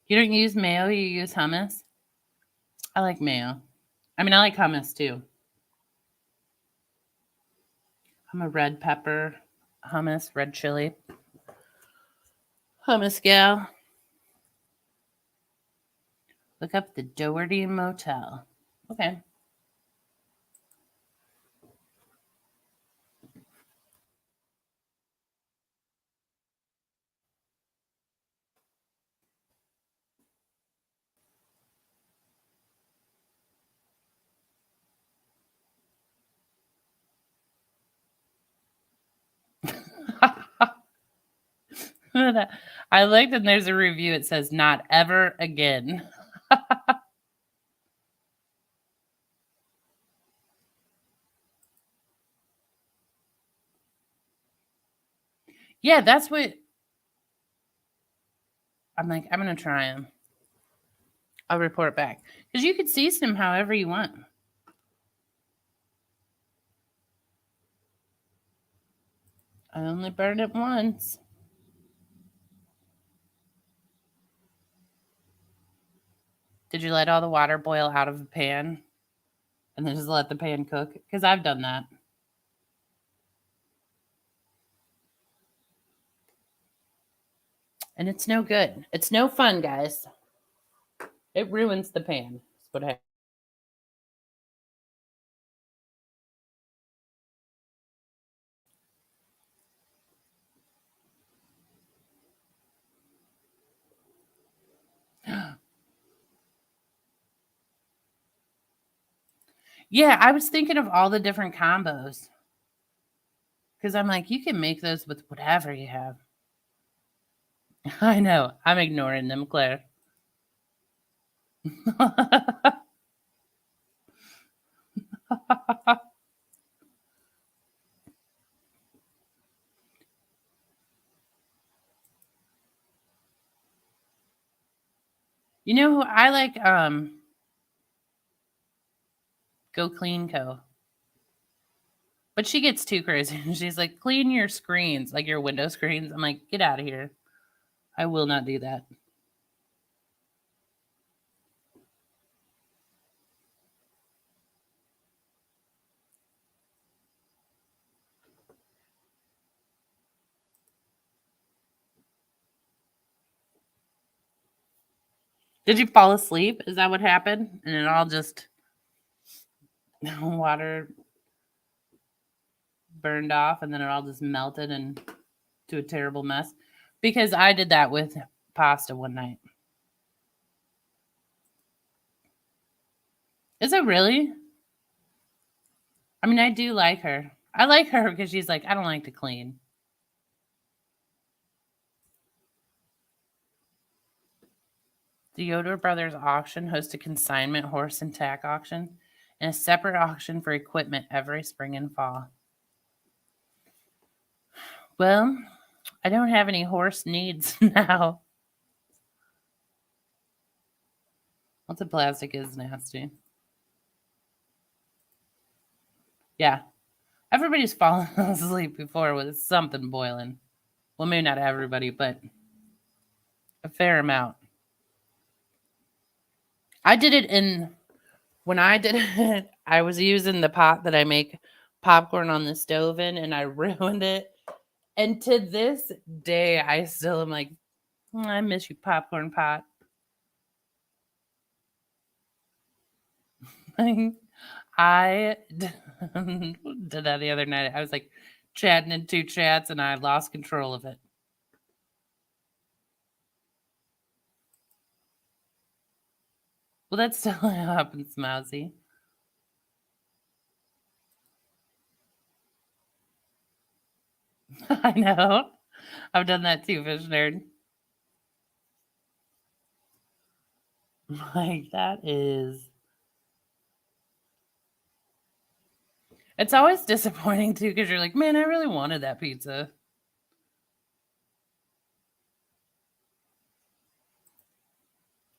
You don't use mayo, you use hummus? I like mayo. I mean, I like hummus too. I'm a red pepper hummus, red chili hummus gal. Look up the Doherty Motel. Okay. I like that there's a review. It says, not ever again. Yeah, that's what I'm like. I'm going to try them. I'll report back. Because you could season them however you want. I only burned it once. Did you let all the water boil out of the pan and then just let the pan cook? Because I've done that. And it's no good. It's no fun, guys. It ruins the pan. That's what Yeah, I was thinking of all the different combos. Because I'm like, you can make those with whatever you have. I know. I'm ignoring them, Claire. You know who I like? Go clean co. But she gets too crazy. She's like, clean your screens, like your window screens. I'm like, get out of here. I will not do that. Did you fall asleep? Is that what happened? And it all just water burned off and then it all just melted and to a terrible mess? Because I did that with pasta one night. Is it really? I mean, I do like her. I like her because she's like, I don't like to clean. The Yoder Brothers auction hosts a consignment horse and tack auction and a separate auction for equipment every spring and fall. Well, I don't have any horse needs now. Lots of plastic is nasty. Yeah. Everybody's fallen asleep before with something boiling. Well, maybe not everybody, but a fair amount. I did it when I did it, I was using the pot that I make popcorn on the stove in and I ruined it. And to this day, I still am like, I miss you, popcorn pot. I did that the other night. I was like chatting in two chats and I lost control of it. Well, that still happens, Mousy. I know. I've done that too, Fish Nerd. Like, that is. It's always disappointing too because you're like, man, I really wanted that pizza.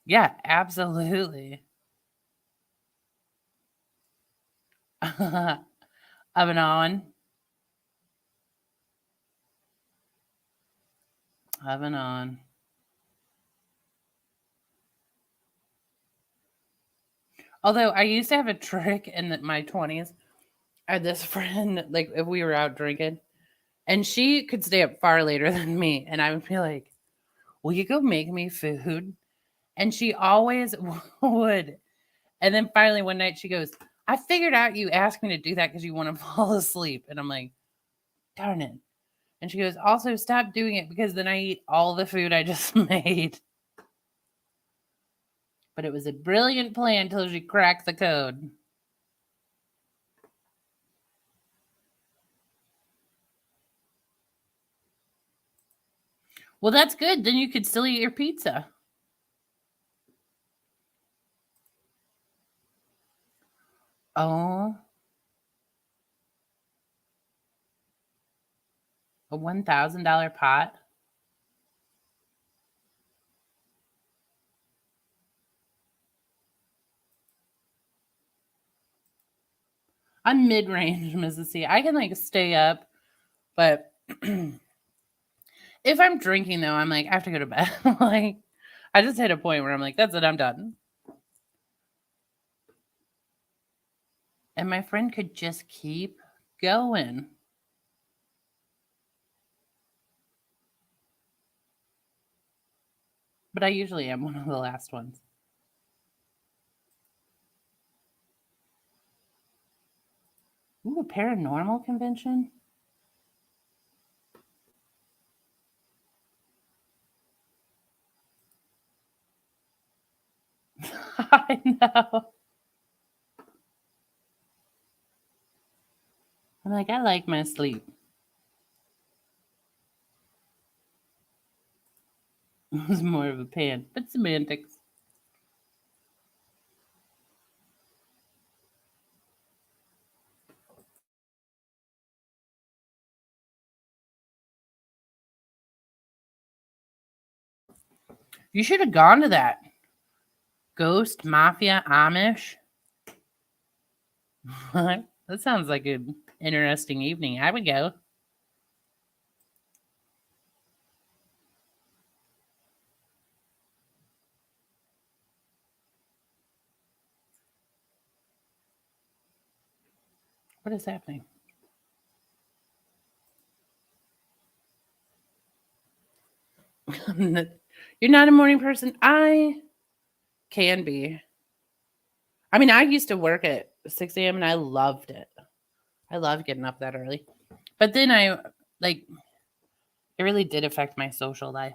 Yeah, absolutely. Oven on. Oven on. Although I used to have a trick in my 20s. I had this friend, like, if we were out drinking, and she could stay up far later than me. And I would be like, will you go make me food? And she always would. And then finally one night she goes, I figured out you asked me to do that because you want to fall asleep. And I'm like, darn it. And she goes, also stop doing it because then I eat all the food I just made. But it was a brilliant plan until she cracked the code. Well, that's good. Then you could still eat your pizza. Oh, a $1,000 pot? I'm mid-range, Mrs. C. I can like stay up, but if I'm drinking though, I'm like, I have to go to bed. Like, I just hit a point where I'm like, that's it, I'm done. And my friend could just keep going. But I usually am one of the last ones. Ooh, a paranormal convention? I know. I'm like, I like my sleep. It was more of a pan, but semantics. You should have gone to that. Ghost Mafia Amish. That sounds like an interesting evening. I would go. What is happening? You're not a morning person? I can be. I mean, I used to work at 6 a.m. and I loved it. I loved getting up that early. But then like, it really did affect my social life.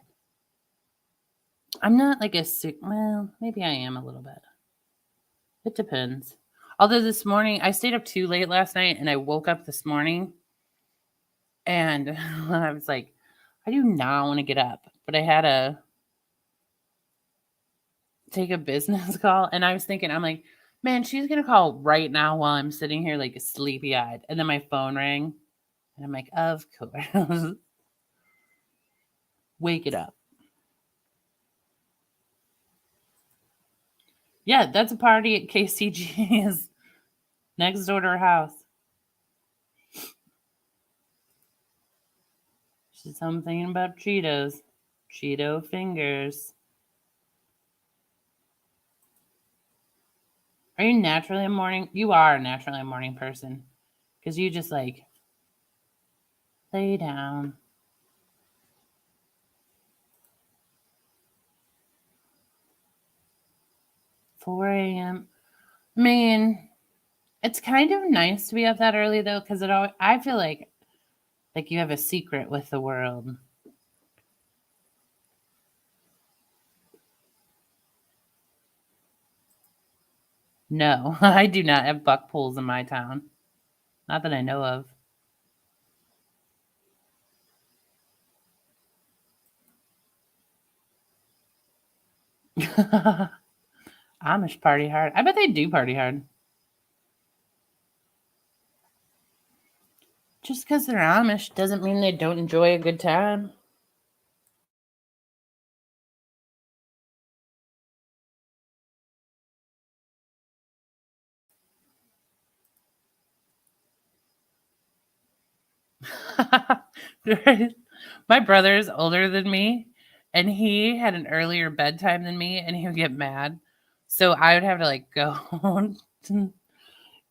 I'm not like a sick, well, maybe I am a little bit. It depends. Although this morning, I stayed up too late last night and I woke up this morning and I was like, I do not want to get up. But I had to take a business call and I was thinking, I'm like, man, she's going to call right now while I'm sitting here like sleepy eyed. And then my phone rang and I'm like, of course. Wake it up. Yeah, that's a party at KCG's next door to her house. She's something about Cheetos. Cheeto Fingers. Are you naturally a morning? You are naturally a morning person. Because you just like lay down. 4 a.m. I mean, it's kind of nice to be up that early though, because I feel like you have a secret with the world. No, I do not have buck pools in my town. Not that I know of. Amish party hard. I bet they do party hard. Just because they're Amish doesn't mean they don't enjoy a good time. Right? My brother is older than me, and he had an earlier bedtime than me, and he would get mad. So I would have to like go to,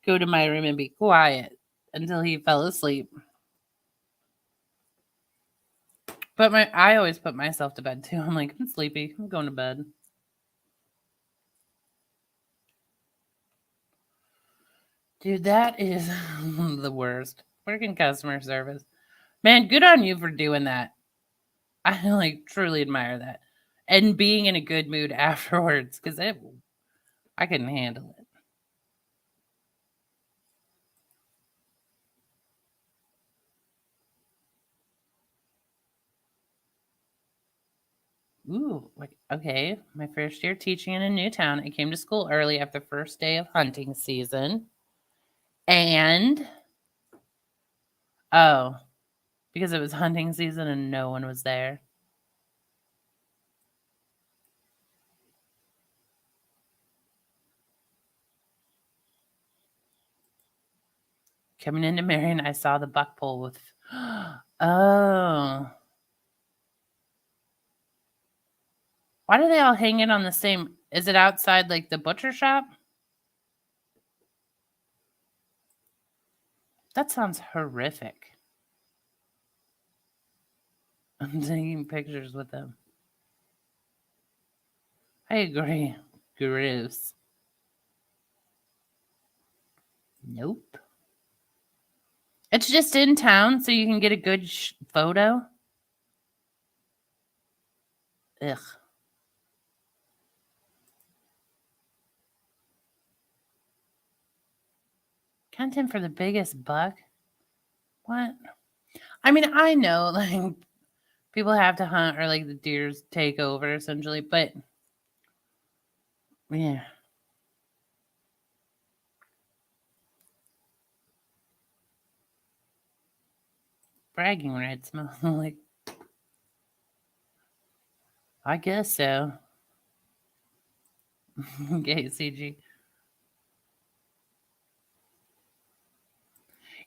go to my room and be quiet until he fell asleep. But I always put myself to bed too. I'm like, I'm sleepy. I'm going to bed. Dude, that is the worst. Working customer service. Man, good on you for doing that. I like truly admire that. And being in a good mood afterwards, because I couldn't handle it. Ooh, like okay. My first year teaching in a new town. I came to school early after the first day of hunting season. And oh, because it was hunting season and no one was there. Coming into Marion, I saw the buck pole with oh. Why do they all hang it on the same? Is it outside like the butcher shop? That sounds horrific. I'm taking pictures with them. I agree. Gross. Nope. It's just in town so you can get a good photo. Ugh. Content for the biggest buck? What? I mean, I know like people have to hunt or like the deers take over essentially, but yeah. Bragging rights, like I guess so. Okay, CG.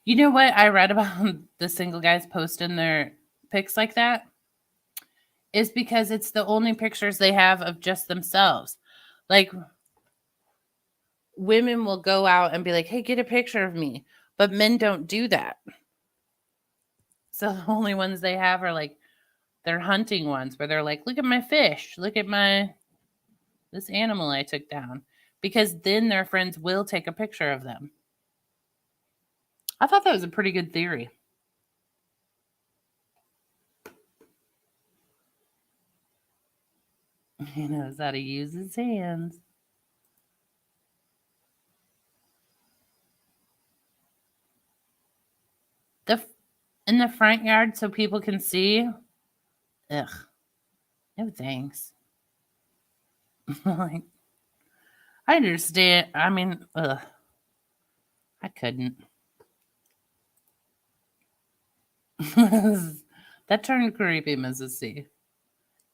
You know what I read about the single guys posting their pics like that? Is because it's the only pictures they have of just themselves. Like, women will go out and be like, hey, get a picture of me. But men don't do that. So the only ones they have are like their hunting ones where they're like, look at my fish. Look at this animal I took down. Because then their friends will take a picture of them. I thought that was a pretty good theory. He knows how to use his hands. In the front yard so people can see. Ugh. No thanks. Like, I understand. I mean, ugh. I couldn't. That turned creepy, Mrs. C.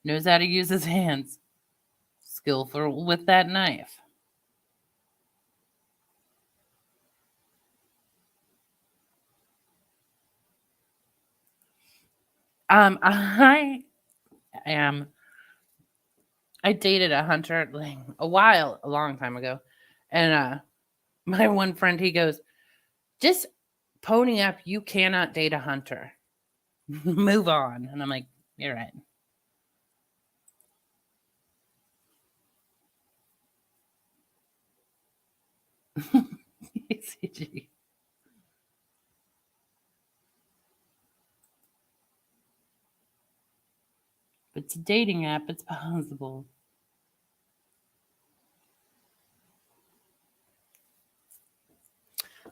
Knows how to use his hands. Skillful with that knife. I am. I dated a hunter like a long time ago, and my one friend, he goes, "Just pony up. You cannot date a hunter. Move on." And I'm like, "You're right." CG. If it's a dating app, it's possible.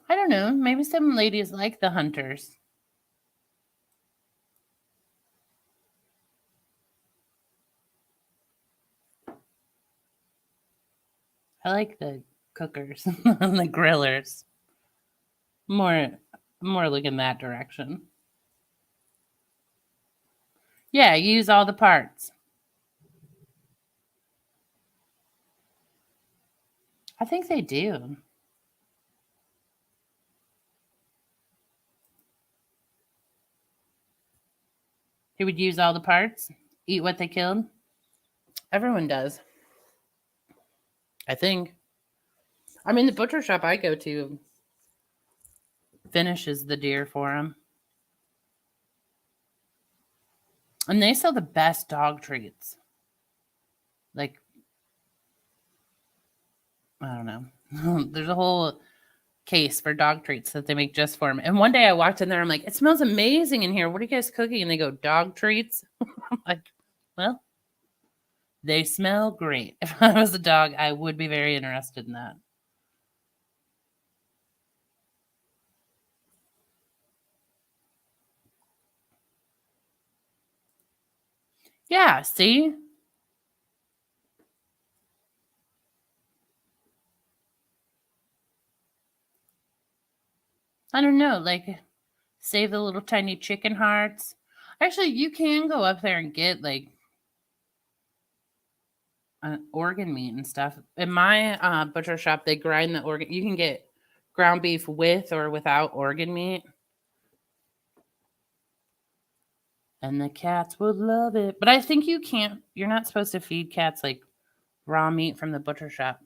I don't know. Maybe some ladies like the hunters. I like the cookers and the grillers. More, more look in that direction. Yeah, use all the parts. I think they do. He would use all the parts, eat what they killed. Everyone does. I think. I mean, the butcher shop I go to finishes the deer for him. And they sell the best dog treats. Like, I don't know. There's a whole case for dog treats that they make just for him. And one day I walked in there, I'm like, it smells amazing in here. What are you guys cooking? And they go, dog treats. I'm like, well, they smell great. If I was a dog, I would be very interested in that. Yeah, see? I don't know, like save the little tiny chicken hearts. Actually, you can go up there and get like organ meat and stuff. In my butcher shop, they grind the organ. You can get ground beef with or without organ meat. And the cats would love it. But I think you're not supposed to feed cats like raw meat from the butcher shop.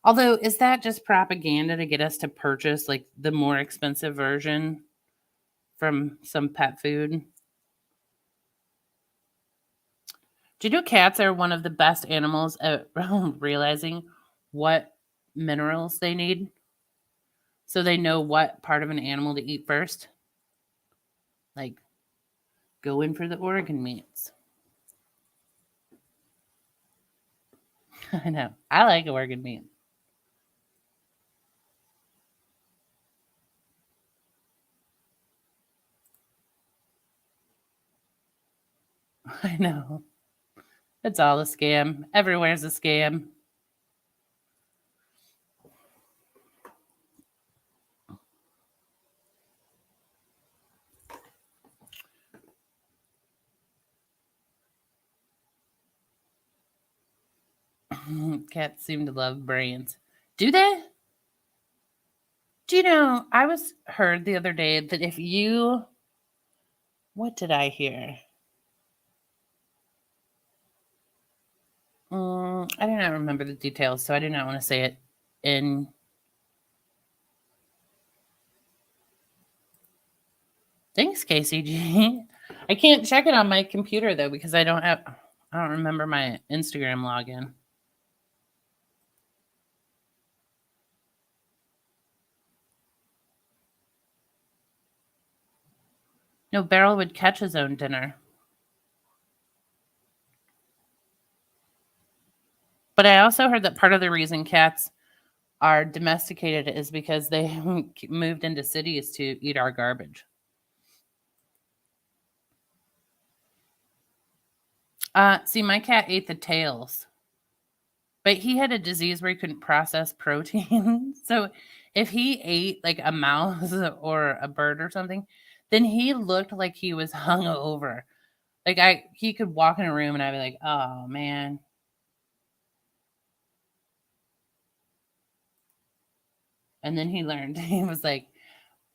Although, is that just propaganda to get us to purchase like the more expensive version from some pet food? Do you know cats are one of the best animals at realizing what minerals they need? So they know what part of an animal to eat first? Like, go in for the organ meats. I know. I like organ meat. I know. It's all a scam. Everywhere's a scam. Cats seem to love brains. Do they? Do you know, I was heard the other day that if you, what did I hear? I do not remember the details, so I do not want to say it in. Thanks, KCG. I can't check it on my computer though because I don't remember my Instagram login. No, Beryl would catch his own dinner. But I also heard that part of the reason cats are domesticated is because they moved into cities to eat our garbage. See, my cat ate the tails, but he had a disease where he couldn't process protein. So if he ate like a mouse or a bird or something, then he looked like he was hung over. Like he could walk in a room and I'd be like, oh man. And then he learned. He was like,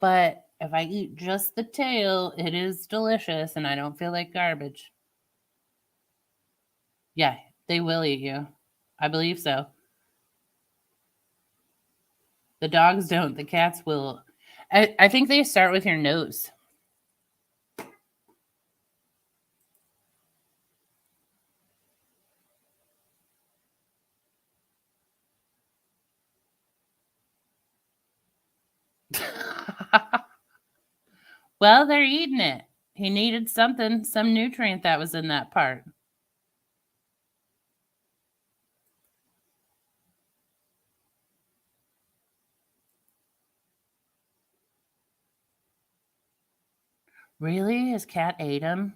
but if I eat just the tail, it is delicious and I don't feel like garbage. Yeah, they will eat you. I believe so. The dogs don't. The cats will. I think they start with your nose. Well, they're eating it. He needed something, some nutrient that was in that part. Really? His cat ate him?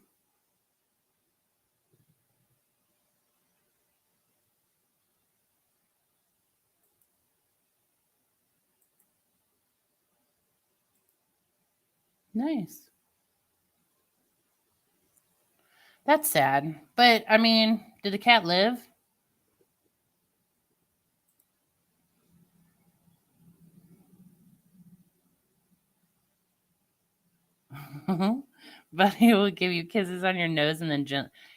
Nice. That's sad. But, I mean, did the cat live? But he will give you kisses on your nose and then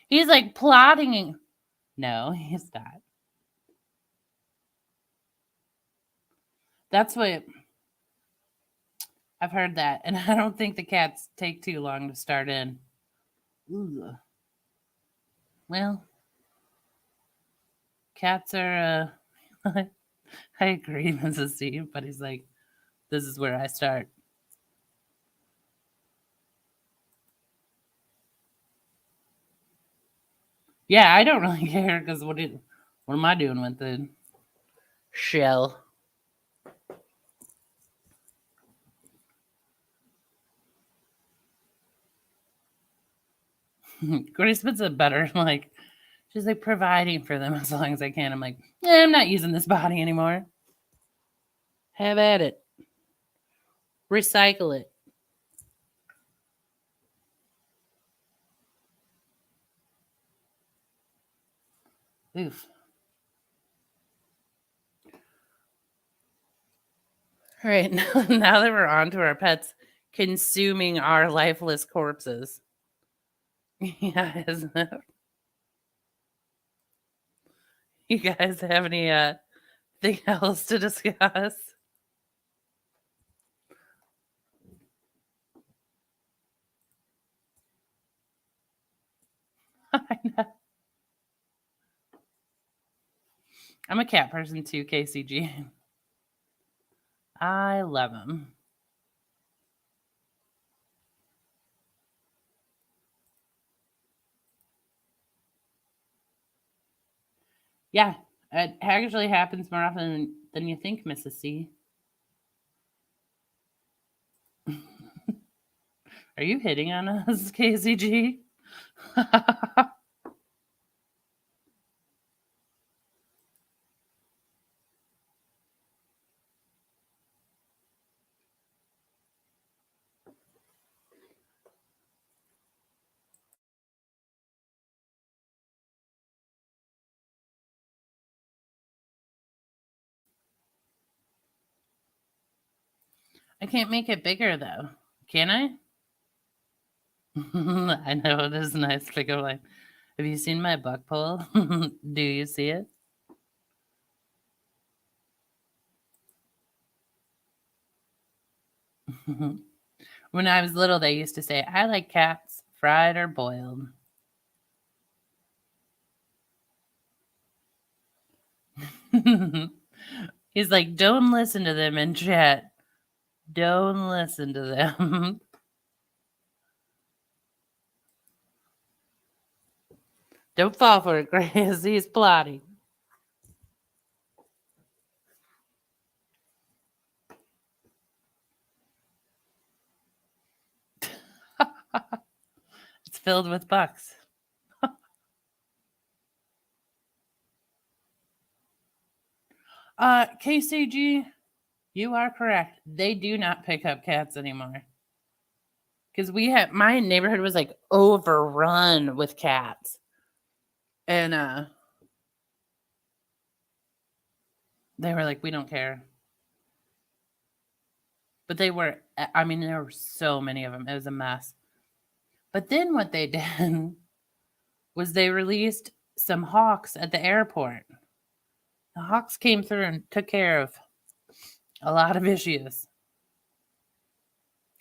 he's like plotting. No, he's not. That's what I've heard that. And I don't think the cats take too long to start in. Ooh. Well, cats are, I agree, Mrs. Steve, but he's like, this is where I start. Yeah, I don't really care because what am I doing with the shell? Grace puts it better. Like, she's like providing for them as long as I can. I'm like, I'm not using this body anymore. Have at it. Recycle it. Oof. All right, now that we're on to our pets consuming our lifeless corpses. Yeah, isn't it? You guys have any thing else to discuss? I know. I'm a cat person too, KCG. I love them. Yeah, it actually happens more often than you think, Mrs. C. Are you hitting on us, KCG? I can't make it bigger though. Can I? I know it is nice to go like, have you seen my buck pole? Do you see it? When I was little, they used to say, I like cats fried or boiled. He's like, don't listen to them in chat. Don't listen to them. Don't fall for it, Grace. He's plotting. It's filled with bucks. KCG, you are correct. They do not pick up cats anymore. Because my neighborhood was like overrun with cats. And they were like, we don't care. But there were so many of them. It was a mess. But then what they did was they released some hawks at the airport. The hawks came through and took care of a lot of issues.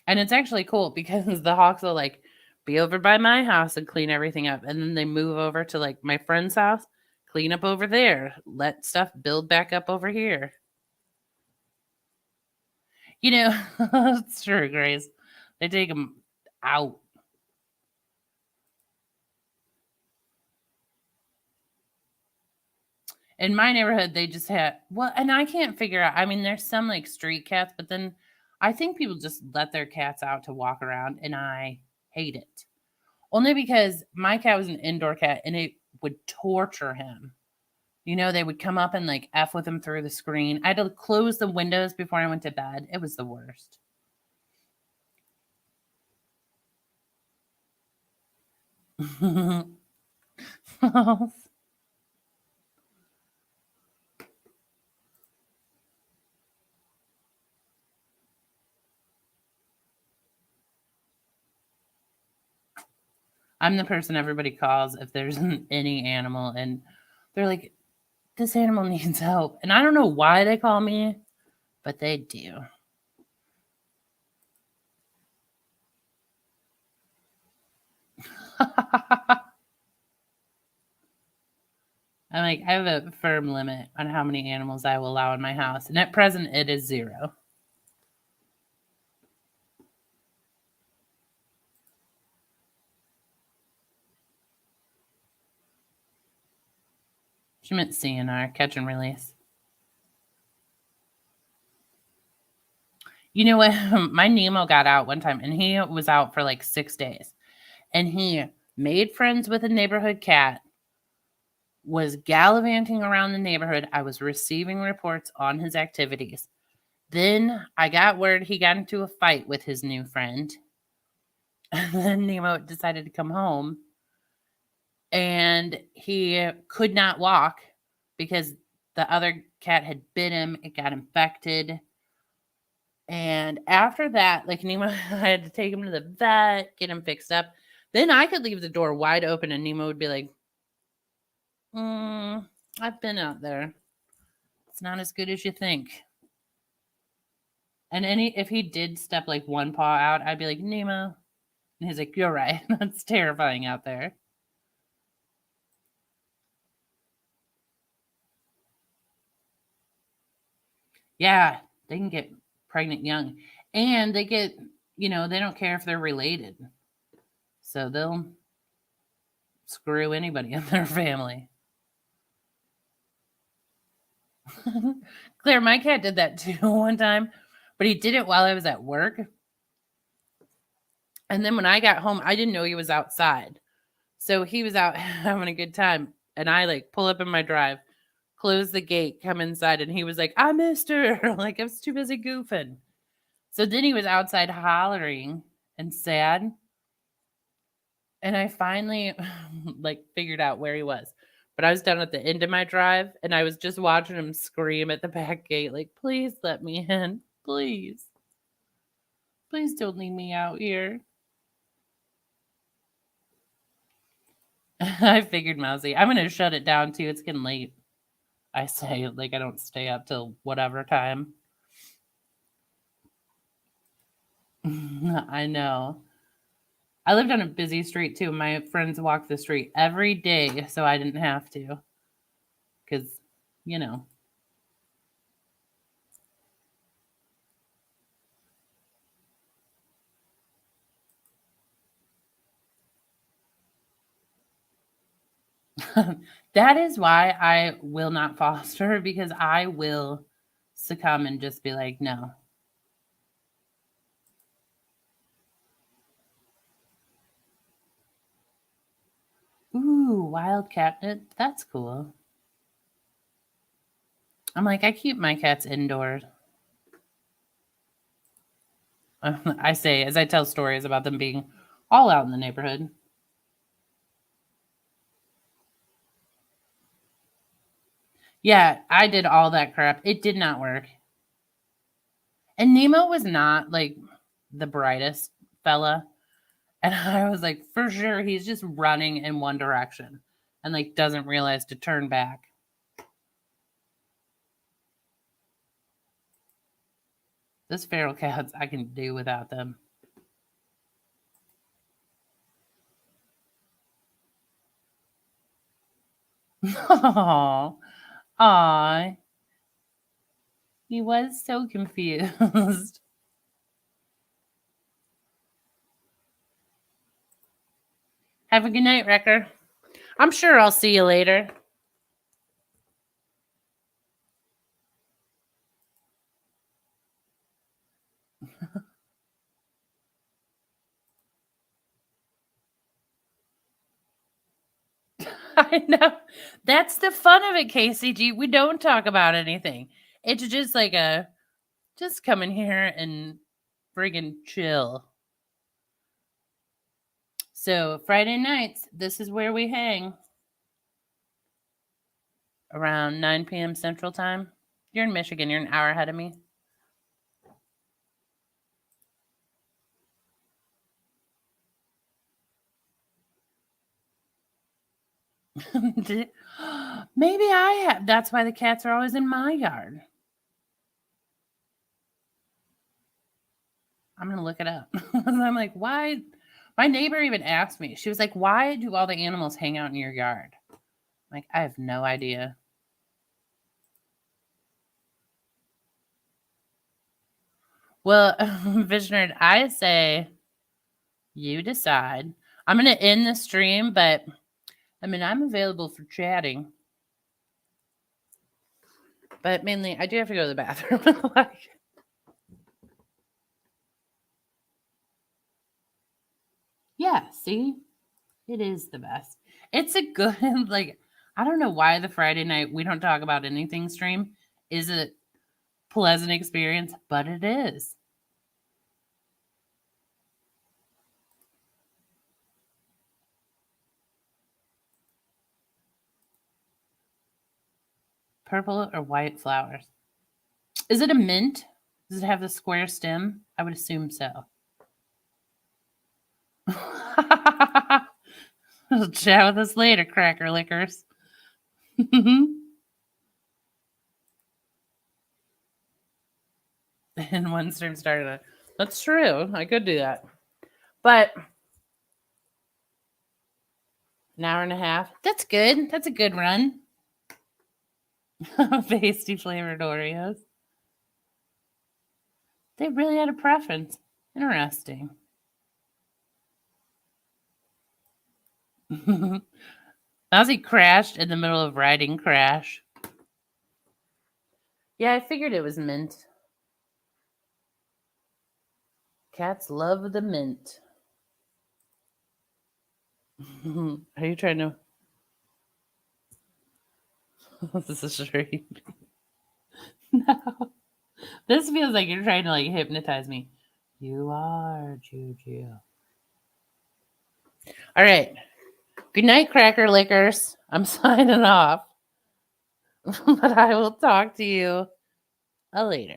And it's actually cool because the hawks will like be over by my house and clean everything up. And then they move over to like my friend's house, clean up over there, let stuff build back up over here. You know, it's true, Grace. They take them out. In my neighborhood, they just had, well, and I can't figure out. I mean, there's some like street cats, but then I think people just let their cats out to walk around, and I hate it. Only because my cat was an indoor cat and it would torture him. You know, they would come up and like F with him through the screen. I had to close the windows before I went to bed. It was the worst. I'm the person everybody calls if there's any animal and they're like, this animal needs help. And I don't know why they call me, but they do. I'm like, I have a firm limit on how many animals I will allow in my house. And at present, it is 0. She meant CNR, catch and release. You know what? My Nemo got out one time and he was out for like 6 days. And he made friends with a neighborhood cat, was gallivanting around the neighborhood. I was receiving reports on his activities. Then I got word he got into a fight with his new friend. And then Nemo decided to come home. And he could not walk because the other cat had bit him. It got infected. And after that, like Nemo, I had to take him to the vet, get him fixed up. Then I could leave the door wide open and Nemo would be like, I've been out there. It's not as good as you think. And if he did step like one paw out, I'd be like, Nemo. And he's like, you're right. That's terrifying out there. Yeah, they can get pregnant young. And they get, they don't care if they're related. So they'll screw anybody in their family. Claire, my cat did that too one time, but he did it while I was at work. And then when I got home, I didn't know he was outside. So he was out having a good time. And I like pull up in my drive, close the gate, come inside. And he was like, I missed her. Like I was too busy goofing. So then he was outside hollering and sad. And I finally like figured out where he was. But I was down at the end of my drive and I was just watching him scream at the back gate, like, please let me in, please. Please don't leave me out here. I figured, Mousy. I'm going to shut it down too. It's getting late. I say, like, I don't stay up till whatever time. I know. I lived on a busy street too. My friends walked the street every day, so I didn't have to. Because, you know. That is why I will not foster, because I will succumb and just be like, no. Ooh, wild catnip. That's cool. I'm like, I keep my cats indoors. I say, as I tell stories about them being all out in the neighborhood. Yeah, I did all that crap. It did not work. And Nemo was not like the brightest fella. And I was like, for sure, he's just running in one direction and like doesn't realize to turn back. This feral cats, I can do without them. Aww. Aww. He was so confused. Have a good night, Wrecker. I'm sure I'll see you later. I know. That's the fun of it, KCG. We don't talk about anything. It's just like just come in here and friggin' chill. So Friday nights, this is where we hang. Around 9 p.m. Central Time. You're in Michigan. You're an hour ahead of me. Maybe I have. That's why the cats are always in my yard. I'm going to look it up. I'm like, why? My neighbor even asked me. She was like, why do all the animals hang out in your yard? I'm like, I have no idea. Well, Visionary, I say you decide. I'm going to end the stream, but I mean, I'm available for chatting. But mainly, I do have to go to the bathroom. Like, yeah, see? It is the best. It's a good, like, I don't know why the Friday night we don't talk about anything stream is a pleasant experience, but it is. Purple or white flowers. Is it a mint? Does it have the square stem? I would assume so. Chat with us later, cracker lickers. And one stream started it. That's true. I could do that. But an hour and a half. That's good. That's a good run. Pasty flavored Oreos. They really had a preference. Interesting. Ozzy crashed in the middle of riding Crash. Yeah, I figured it was mint. Cats love the mint. Are you trying to? This is strange. No. This feels like you're trying to like hypnotize me. You are, Juju. All right. Good night, cracker lickers. I'm signing off. But I will talk to you later.